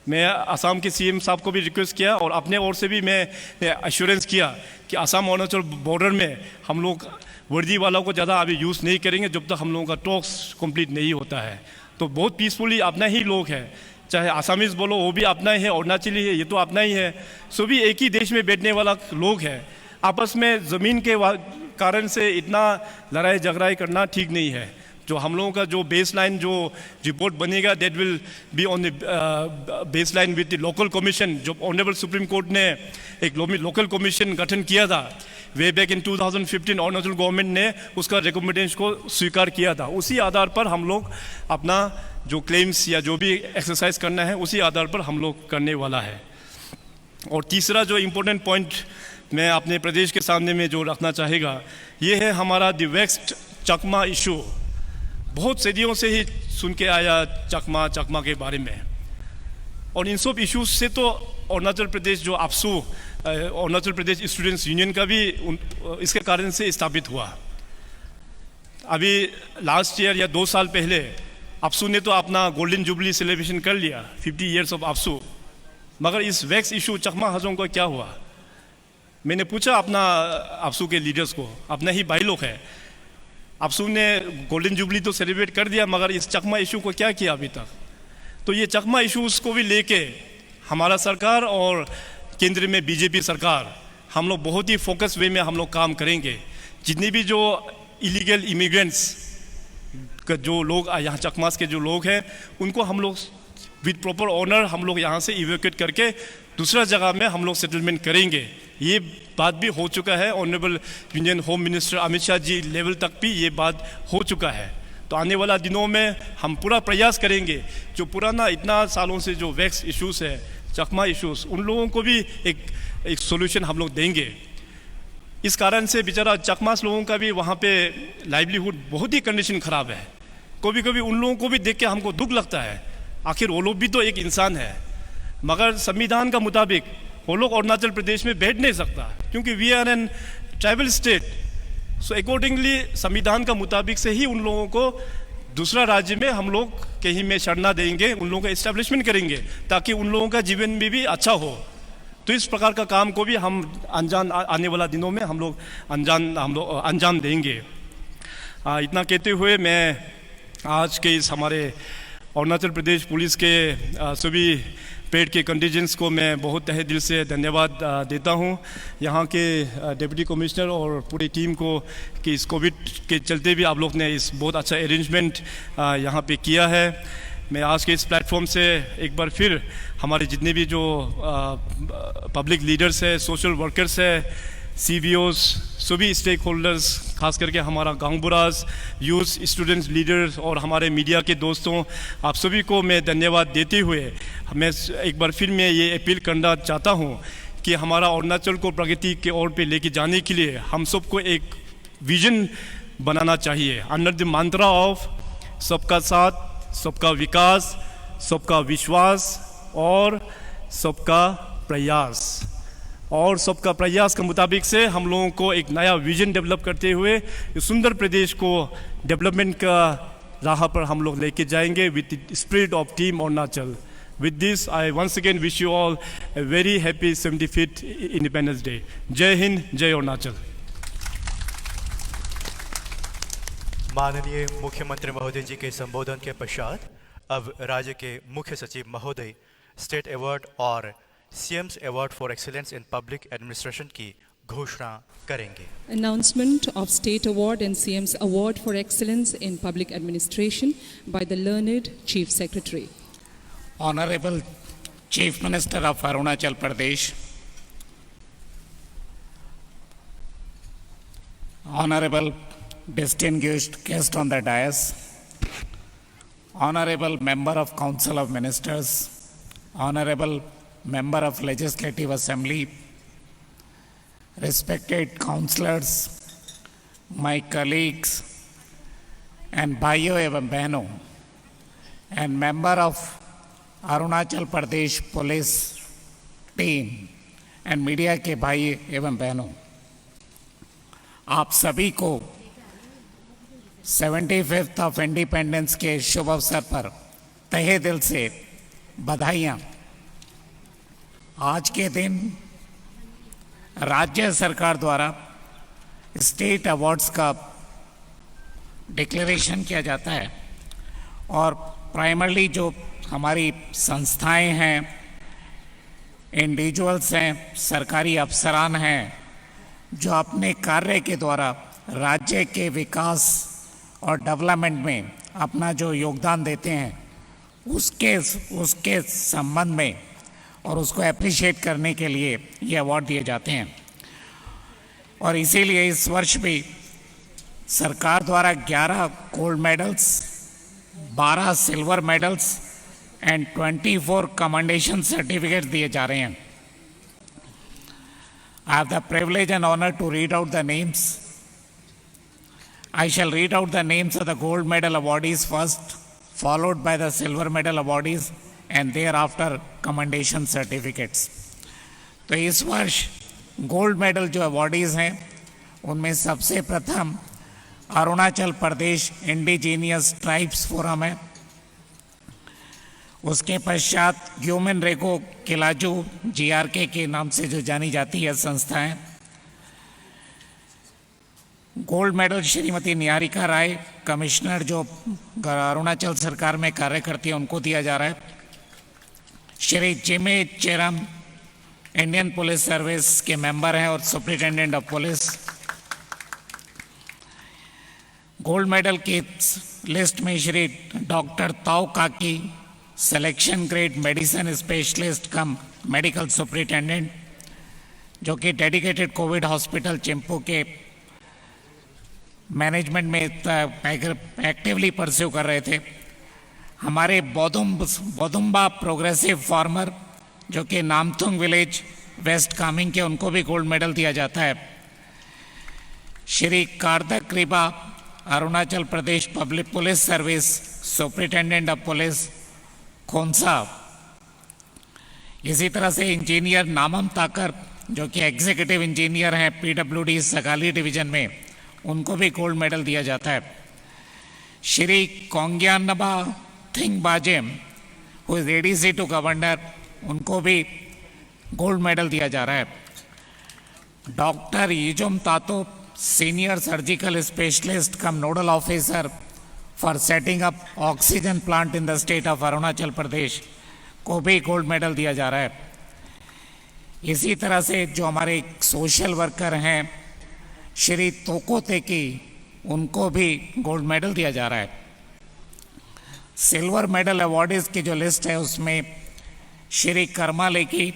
मैं आसाम के CM साहब को भी रिक्वेस्ट किया और अपने ओर से भी मैं एश्योरेंस किया कि आसाम अरुणाचल बॉर्डर में हम लोग वर्दी वालों को ज़्यादा अभी यूज़ नहीं करेंगे जब तक हम लोगों का टॉक्स कंप्लीट नहीं होता है। तो बहुत पीसफुली अपना ही लोग है, चाहे आसामीज बोलो वो भी अपना ही है, अरुणाचली है ये तो अपना ही है, सभी एक ही देश में बैठने वाला लोग है। आपस में ज़मीन के कारण से इतना लड़ाई झगड़ाई करना ठीक नहीं है। जो हम लोगों का जो बेसलाइन जो रिपोर्ट बनेगा that will be on the baseline with the local commission. जो ऑनरेबल सुप्रीम कोर्ट ने एक लोकल कमीशन गठन किया था way back in 2015, Arunachal government ने उसका रिकमेंडेशन को स्वीकार किया था। उसी आधार पर हम लोग अपना जो क्लेम्स या जो भी एक्सरसाइज करना है उसी आधार पर हम लोग करने वाला है। और तीसरा जो इम्पोर्टेंट पॉइंट मैं अपने प्रदेश के सामने में जो रखना चाहेगा ये है हमारा द वेस्ट चकमा इशू। बहुत सदियों से ही सुन के आया चकमा के बारे में और इन सब इश्यूज से तो अरुणाचल प्रदेश जो आपसू अरुणाचल प्रदेश स्टूडेंट्स यूनियन का भी इसके कारण से स्थापित हुआ। अभी लास्ट ईयर या 2 साल पहले आपसू ने तो अपना गोल्डन जुबली सेलिब्रेशन कर लिया, 50 ईयर्स ऑफ आपसू। मगर इस वैक्स इशू चकमा हजों का क्या हुआ? मैंने पूछा अपना आपसू के लीडर्स को, अपना ही भाई लोग है, आपसू ने गोल्डन जुबली तो सेलिब्रेट कर दिया मगर इस चकमा इशू को क्या किया अभी तक? तो ये चकमा इशूज़ को भी लेके हमारा सरकार और केंद्र में बीजेपी सरकार, हम लोग बहुत ही फोकस वे में हम लोग काम करेंगे। जितने भी जो इलीगल इमिग्रेंट्स का जो लोग यहाँ चकमास के जो लोग हैं उनको हम लोग विद प्रॉपर ऑनर हम लोग यहाँ से इवैक्यूएट करके दूसरा जगह में हम लोग सेटलमेंट करेंगे। ये बात भी हो चुका है, honourable union home minister Amit Shah ji level तक भी ये बात हो चुका है। तो आने वाला दिनों में हम पूरा प्रयास करेंगे जो पुराना इतना सालों से जो वैक्स इश्यूज़ है, चकमा इश्यूज़, उन लोगों को भी एक सोल्यूशन हम लोग देंगे। इस कारण से बेचारा चकमास लोगों का भी वहाँ पे लाइवलीहुड बहुत ही कंडीशन ख़राब है। कभी कभी उन लोगों को भी देख के हमको दुख लगता है, आखिर वो लोग भी तो एक इंसान है। मगर संविधान का मुताबिक वो लोग अरुणाचल प्रदेश में बैठ नहीं सकता क्योंकि we are an tribal state. So accordingly संविधान का मुताबिक से ही उन लोगों को दूसरा राज्य में हम लोग कहीं में शरणा देंगे, उन लोगों का इस्टेब्लिशमेंट करेंगे ताकि उन लोगों का जीवन में भी अच्छा हो। तो इस प्रकार का काम को भी हम आने वाला दिनों में हम लोग अंजाम देंगे। इतना कहते हुए मैं आज के इस हमारे अरुणाचल प्रदेश पुलिस के सभी पेड के कंटिजेंट्स को मैं बहुत तहे दिल से धन्यवाद देता हूं। यहाँ के डिप्टी कमिश्नर और पूरी टीम को कि इस कोविड के चलते भी आप लोग ने इस बहुत अच्छा अरेंजमेंट यहाँ पे किया है। मैं आज के इस प्लेटफॉर्म से एक बार फिर हमारे जितने भी जो पब्लिक लीडर्स है, सोशल वर्कर्स है, CBOs, सभी स्टेक होल्डर्स, खास करके हमारा गांव बुराज, यूथ, स्टूडेंट्स, लीडर्स और हमारे मीडिया के दोस्तों, आप सभी को मैं धन्यवाद देते हुए मैं एक बार फिर मैं ये अपील करना चाहता हूँ कि हमारा अरुणाचल को प्रगति के ओर पे लेके जाने के लिए हम सबको एक विजन बनाना चाहिए अंडर द मंत्रा ऑफ सबका साथ, सबका विकास, सबका विश्वास और सबका प्रयास। और सबका प्रयास के मुताबिक से हम लोगों को एक नया विजन डेवलप करते हुए इस सुंदर प्रदेश को डेवलपमेंट का राह पर हम लोग लेके जाएंगे with the spirit of team Arunachal. With this I once again wish you all a very happy 75th independence day. जय हिंद, जय अरुणाचल। माननीय मुख्यमंत्री महोदय जी के संबोधन के पश्चात अब राज्य के मुख्य सचिव महोदय स्टेट अवार्ड और CM's award for excellence in public administration की घोषणा करेंगे। Announcement of State Award and CM's Award for Excellence in Public Administration by the learned Chief Secretary. Honorable Chief Minister of Arunachal Pradesh, Honorable distinguished guest on the dais, Honorable Member of Council of Ministers, Honorable Member of Legislative Assembly, respected councillors, my colleagues and भाइयों एवं बहनों, and member of Arunachal Pradesh police team and media के भाई एवं बहनों, आप सभी को 75th ऑफ इंडिपेंडेंस के शुभ अवसर पर तहे दिल से बधाइयाँ। आज के दिन राज्य सरकार द्वारा स्टेट अवार्ड्स का डिक्लेरेशन किया जाता है और प्राइमरली जो हमारी संस्थाएं हैं, इंडिविजुअल्स हैं, सरकारी अफसरान हैं, जो अपने कार्य के द्वारा राज्य के विकास और डेवलपमेंट में अपना जो योगदान देते हैं उसके संबंध में और उसको अप्रिशिएट करने के लिए ये अवार्ड दिए जाते हैं। और इसीलिए इस वर्ष भी सरकार द्वारा 11 gold medals, 12 silver medals and 24 commendation certificates दिए जा रहे हैं। I have the privilege and honor to read out the names. I shall read out the names of the gold medal awardees first, followed by the silver medal awardees and thereafter commendation certificates. तो इस वर्ष gold medal जो awardees हैं उनमें सबसे प्रथम Arunachal Pradesh indigenous tribes forum है। उसके पश्चात ह्यूमन रेगो किलाजू GRK के नाम से जो जानी जाती है संस्था है। Gold medal Shrimati Niharika Rai, commissioner जो अरुणाचल सरकार में कार्य करती है, उनको दिया जा रहा है। श्री जिमे चेरम इंडियन पुलिस सर्विस के मेंबर हैं और superintendent of police. Gold medal की लिस्ट में श्री डॉक्टर ताओ काकी, सिलेक्शन ग्रेड मेडिसिन स्पेशलिस्ट कम मेडिकल सुपरिटेंडेंट, जो कि डेडिकेटेड कोविड हॉस्पिटल चिंपू के मैनेजमेंट में एक्टिवली परस्यू कर रहे थे। हमारे बोदुम्बा प्रोग्रेसिव फार्मर जो कि नामथुंग विलेज वेस्ट कामिंग के, उनको भी गोल्ड मेडल दिया जाता है। Shri Kardak Riba, Arunachal Pradesh public police service superintendent of police Khonsa. इसी तरह से इंजीनियर नामम ताकर जो कि एग्जीक्यूटिव इंजीनियर हैं PWD सगाली डिवीजन में, उनको भी गोल्ड मेडल दिया जाता है। Shri Kongyanba Thing Bajem who is ADC to governor, उनको भी गोल्ड मेडल दिया जा रहा है। Doctor Yijum Tato, senior surgical specialist cum nodal officer for setting up oxygen plant in the state of Arunachal Pradesh, को भी गोल्ड मेडल दिया जा रहा है। इसी तरह से जो हमारे सोशल वर्कर हैं श्री तोको तेकी, उनको भी गोल्ड मेडल दिया जा रहा है। सिल्वर मेडल अवॉर्डीज की जो लिस्ट है उसमें Shri Karma Leki,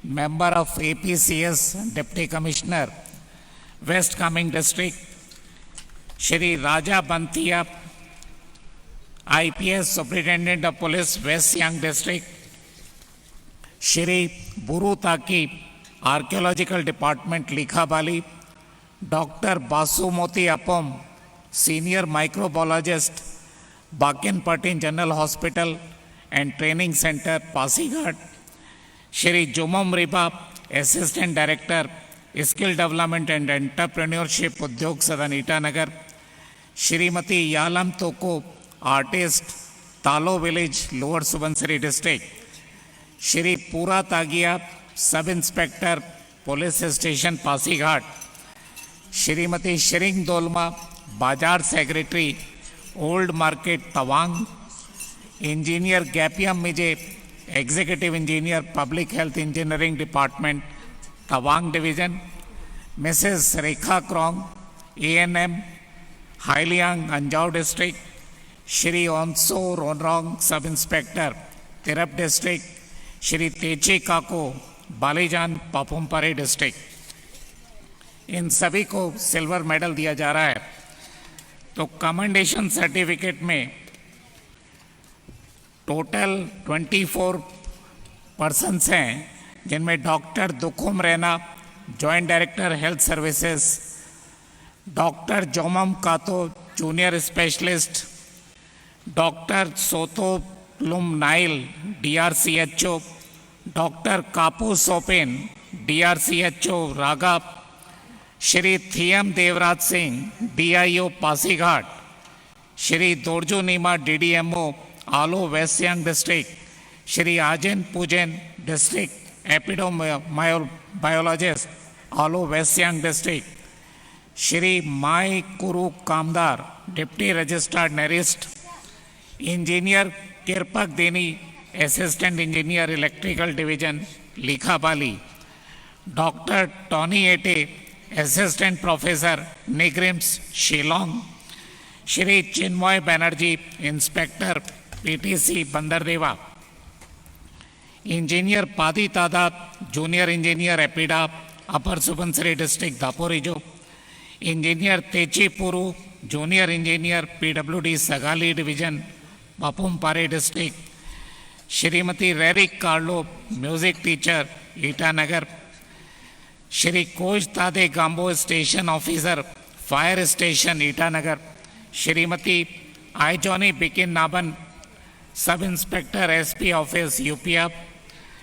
member of APCS deputy commissioner West Kameng district, Shri Raja Bantia IPS superintendent of police West Siang district, Shri Buru Taki archaeological department Likhabali, doctor Basumoti Apom, senior microbiologist Bakin Pertin general hospital and training centre Pasighat, Shri Jumam Riba, assistant director skill development and entrepreneurship Udyog Sadan Itanagar, Shrimati Yalam Toko, artist Talo village Lower Subansiri district, Shri Pura Tagia, sub inspector police station Pasighat, Shrimati Shiring Dolma, bazaar secretary old market Tawang, engineer Gapium Mije, executive engineer public health engineering department Tawang division, Mrs Rekha Krong, ANM Hayuliang Anjaw district, Shri Onso Ronrong, sub inspector Tirap district, Shri Techi Kako, Balijan Papumpare district. इन सभी को silver medal दिया जा रहा है। तो commendation certificate में total 24 persons हैं, जिनमें doctor Dukhum Raina, joint director health services, doctor Jomam Kato, junior specialist, doctor सोतो लुम Nile, DRCHO, doctor Kapu Sopen, DRCHO Raga, Shri Thiyam Devraj Singh, DIO Pasighat, Shri Dorju Nima, DDMO Aalo West Siang district, Shri Ajin Pujen district epidemiologist Aalo West Siang district, Shri Mai Kuru Kamdar, deputy registrar NERIST, engineer Kirpak Deni, assistant engineer electrical division Likhabali, doctor Tony Ete, assistant professor NEIGRIHMS Shillong, Shri Chinmay Banerjee, inspector PTC Bandardewa, engineer Padi Tada, junior engineer APEDA Upper Subansiri district Daporijo, engineer Techi Puru, junior engineer PWD Sagali division Papumpare district, Shrimati Rerik Karlo, music teacher Itanagar, Shri Koch Tade Gambo, station officer fire station Itanagar, Shrimati Aijoni Bikin Naban, sub inspector SP office UPF,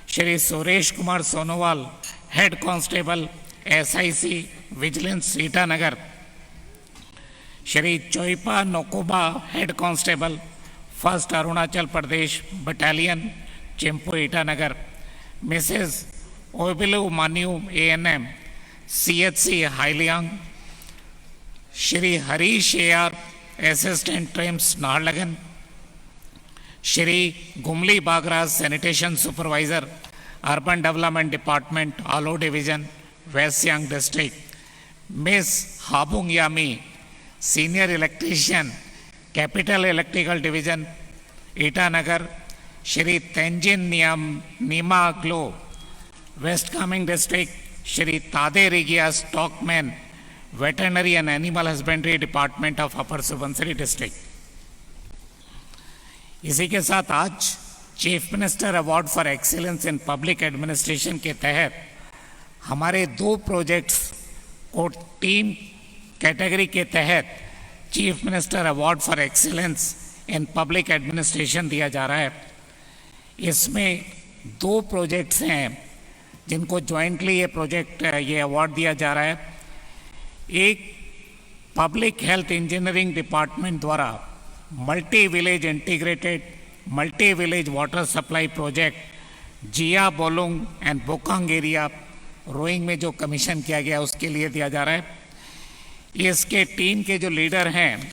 Shri Suresh Kumar Sonowal, head constable SIC vigilance Itanagar, Shri Choipa Nokoba, head constable first Arunachal Pradesh battalion Chimpu Itanagar, Mrs Obilu Manyu ANM CHC Hayuliang, Shri Harish AR assistant TRIHMS Naharlagun, Shri Gumli Bagraj sanitation supervisor urban development department Aalo division West Siang district, Miss Habung Yami senior electrician capital electrical division Itanagar, Shri Tenzin Nima Glo West Kameng district, Shri Tade Rigia stockman veterinary and animal husbandry department of Upper Subansiri district. इसी के साथ आज chief minister award for excellence in public administration के तहत हमारे 2 projects को team category के तहत chief minister award for excellence in public administration दिया जा रहा है। इसमें 2 प्रोजेक्ट्स हैं जिनको जॉइंटली ये अवार्ड दिया जा रहा है। एक पब्लिक हेल्थ इंजीनियरिंग डिपार्टमेंट द्वारा multi village integrated multi village water supply project Jia Bolung and Bokang area Roing में जो कमीशन किया गया उसके लिए दिया जा रहा है। इसके टीम के जो लीडर हैं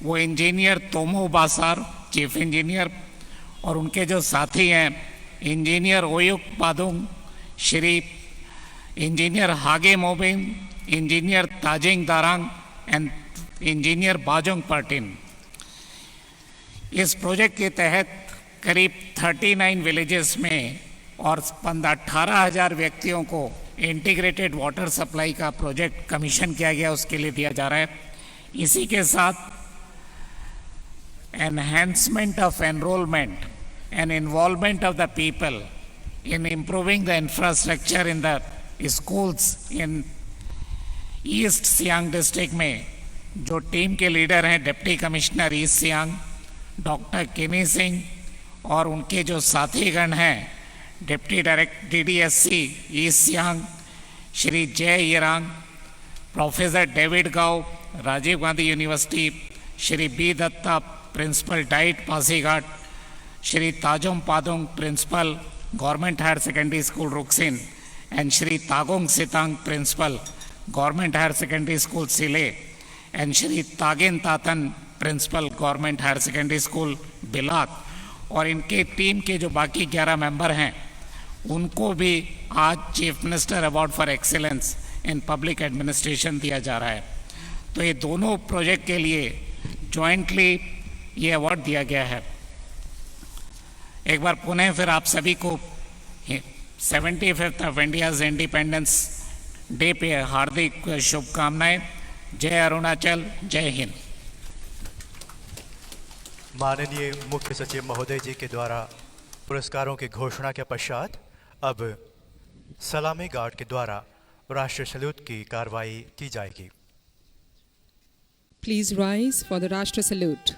वो engineer Tomo Basar chief engineer और उनके जो साथी हैं engineer Oyuk Padung, Shri engineer Hage Mobin, engineer Tajing Darang and engineer Bajong Pertin. इस प्रोजेक्ट के तहत करीब 39 विलेजेस में और 18,000 व्यक्तियों को इंटीग्रेटेड वाटर सप्लाई का प्रोजेक्ट कमीशन किया गया, उसके लिए दिया जा रहा है। इसी के साथ enhancement of enrolment and involvement of the people in improving the infrastructure in the schools in East Siang district में जो टीम के लीडर हैं deputy commissioner East Siang doctor Kinny Singh और उनके जो साथीगण हैं deputy director DDSC East Siang Shri Jai Yerang, professor David Gao Rajiv Gandhi University, Shri B Dutta principal DIET Pasighat, Shri Tajom Padong principal government higher secondary school Ruksin and Shri Tagong Sitang principal government higher secondary school Sille and Shri Tagin Tatan principal government higher secondary school Bilat और इनके team के जो बाकी 11 मेंबर हैं उनको भी आज chief minister award for excellence in public administration दिया जा रहा है। तो ये दोनों प्रोजेक्ट के लिए जॉइंटली ये अवार्ड दिया गया है। एक बार पुनः फिर आप सभी को 75th of India's independence day पे हार्दिक शुभकामनाएं। जय अरुणाचल, जय हिंद। माननीय मुख्य सचिव महोदय जी के द्वारा पुरस्कारों की घोषणा के पश्चात अब सलामी गार्ड के द्वारा राष्ट्रीय सैल्यूट की कार्रवाई की जाएगी। Please rise for the Rashtra salute.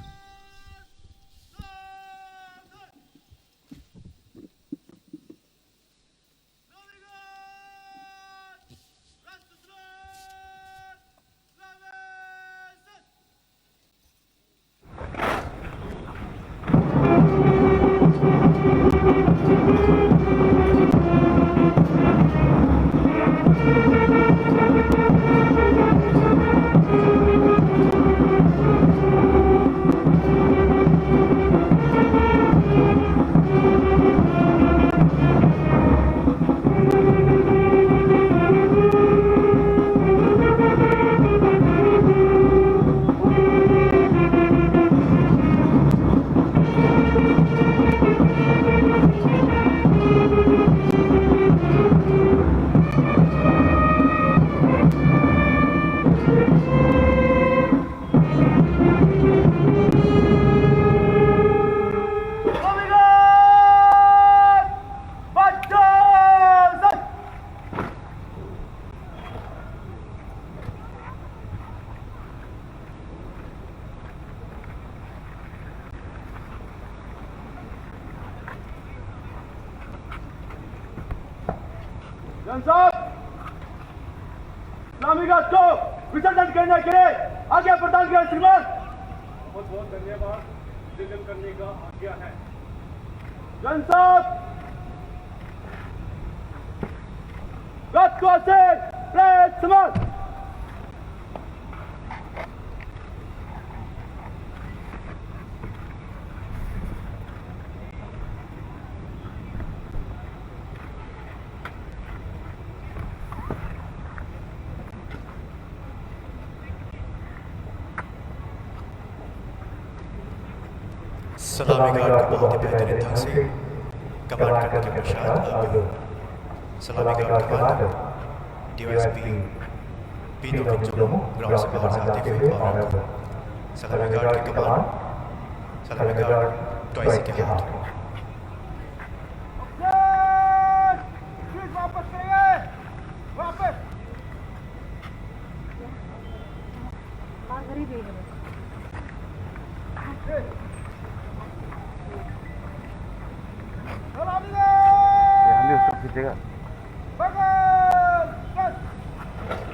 साहब इस्लामी गार्ड को विसर्जन करने के लिए आज्ञा प्रदान करें श्रीमान। बहुत बहुत धन्यवाद। विसर्जन करने का आज्ञा है। जन साहब गार्ड को से प्रेस श्रीमान। सलामी गार्ड को बहुत ही बेहतरीन ढंग से कमांड करने के पश्चात अब सलामी गार्ड के बाद डीवाईएसपी पी नवीन जोमो ग्राउंड से बाहर जाते हुए और अब सलामी गार्ड की कमान सलामी गार्ड ट्वाइसी के हाथ में। वापस करिए वापस।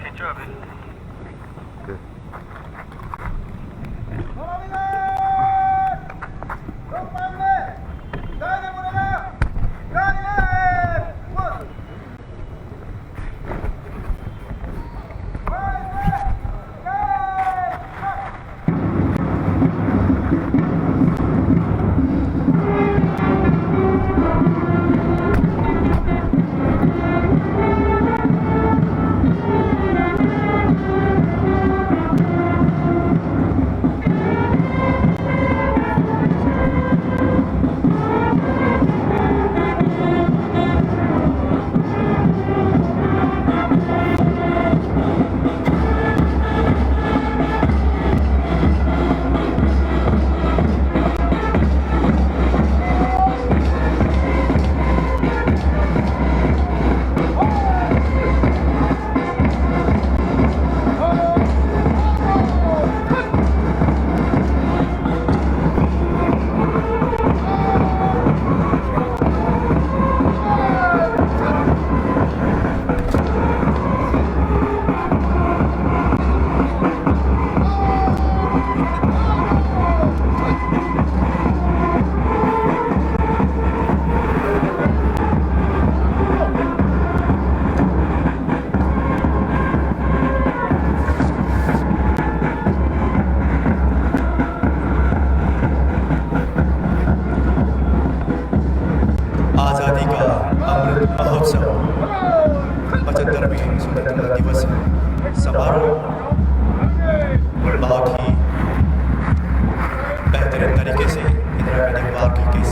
खींचो अभी। महोत्सव 75वीं स्वतंत्रता दिवस समारोह बहुत ही बेहतरीन तरीके से इंदिरा गांधी पार्क के इस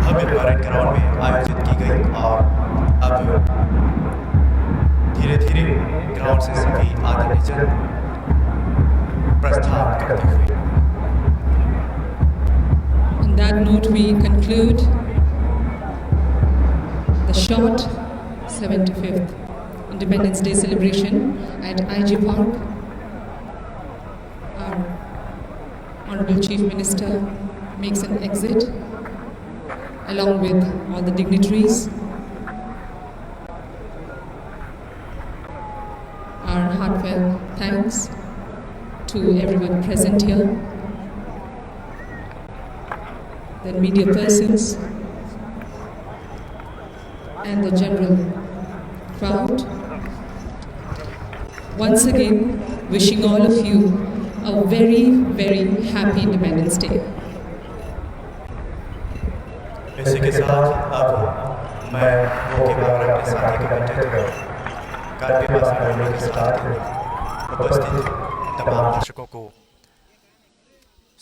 भव्य परेड ग्राउंड में आयोजित की गई और अब धीरे धीरे ग्राउंड से सभी आदरणीय जन प्रस्थान करते हुए। On that note, we conclude the short 75th Independence Day celebration at IG Park. Our Honorable Chief Minister makes an exit along with all the dignitaries. Our heartfelt thanks to everyone present here, the media persons, and the general crowd. Once again, wishing all of you a very, very happy Independence Day. इसी के साथ अब मैं वो के बारे अपने साथी के बैठक कर कार्यवासी करने के साथ उपस्थित तमाम दर्शकों को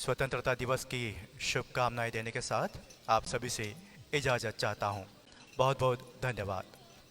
स्वतंत्रता दिवस की शुभकामनाएं देने के साथ आप सभी से इजाज़त चाहता हूं। बहुत बहुत धन्यवाद।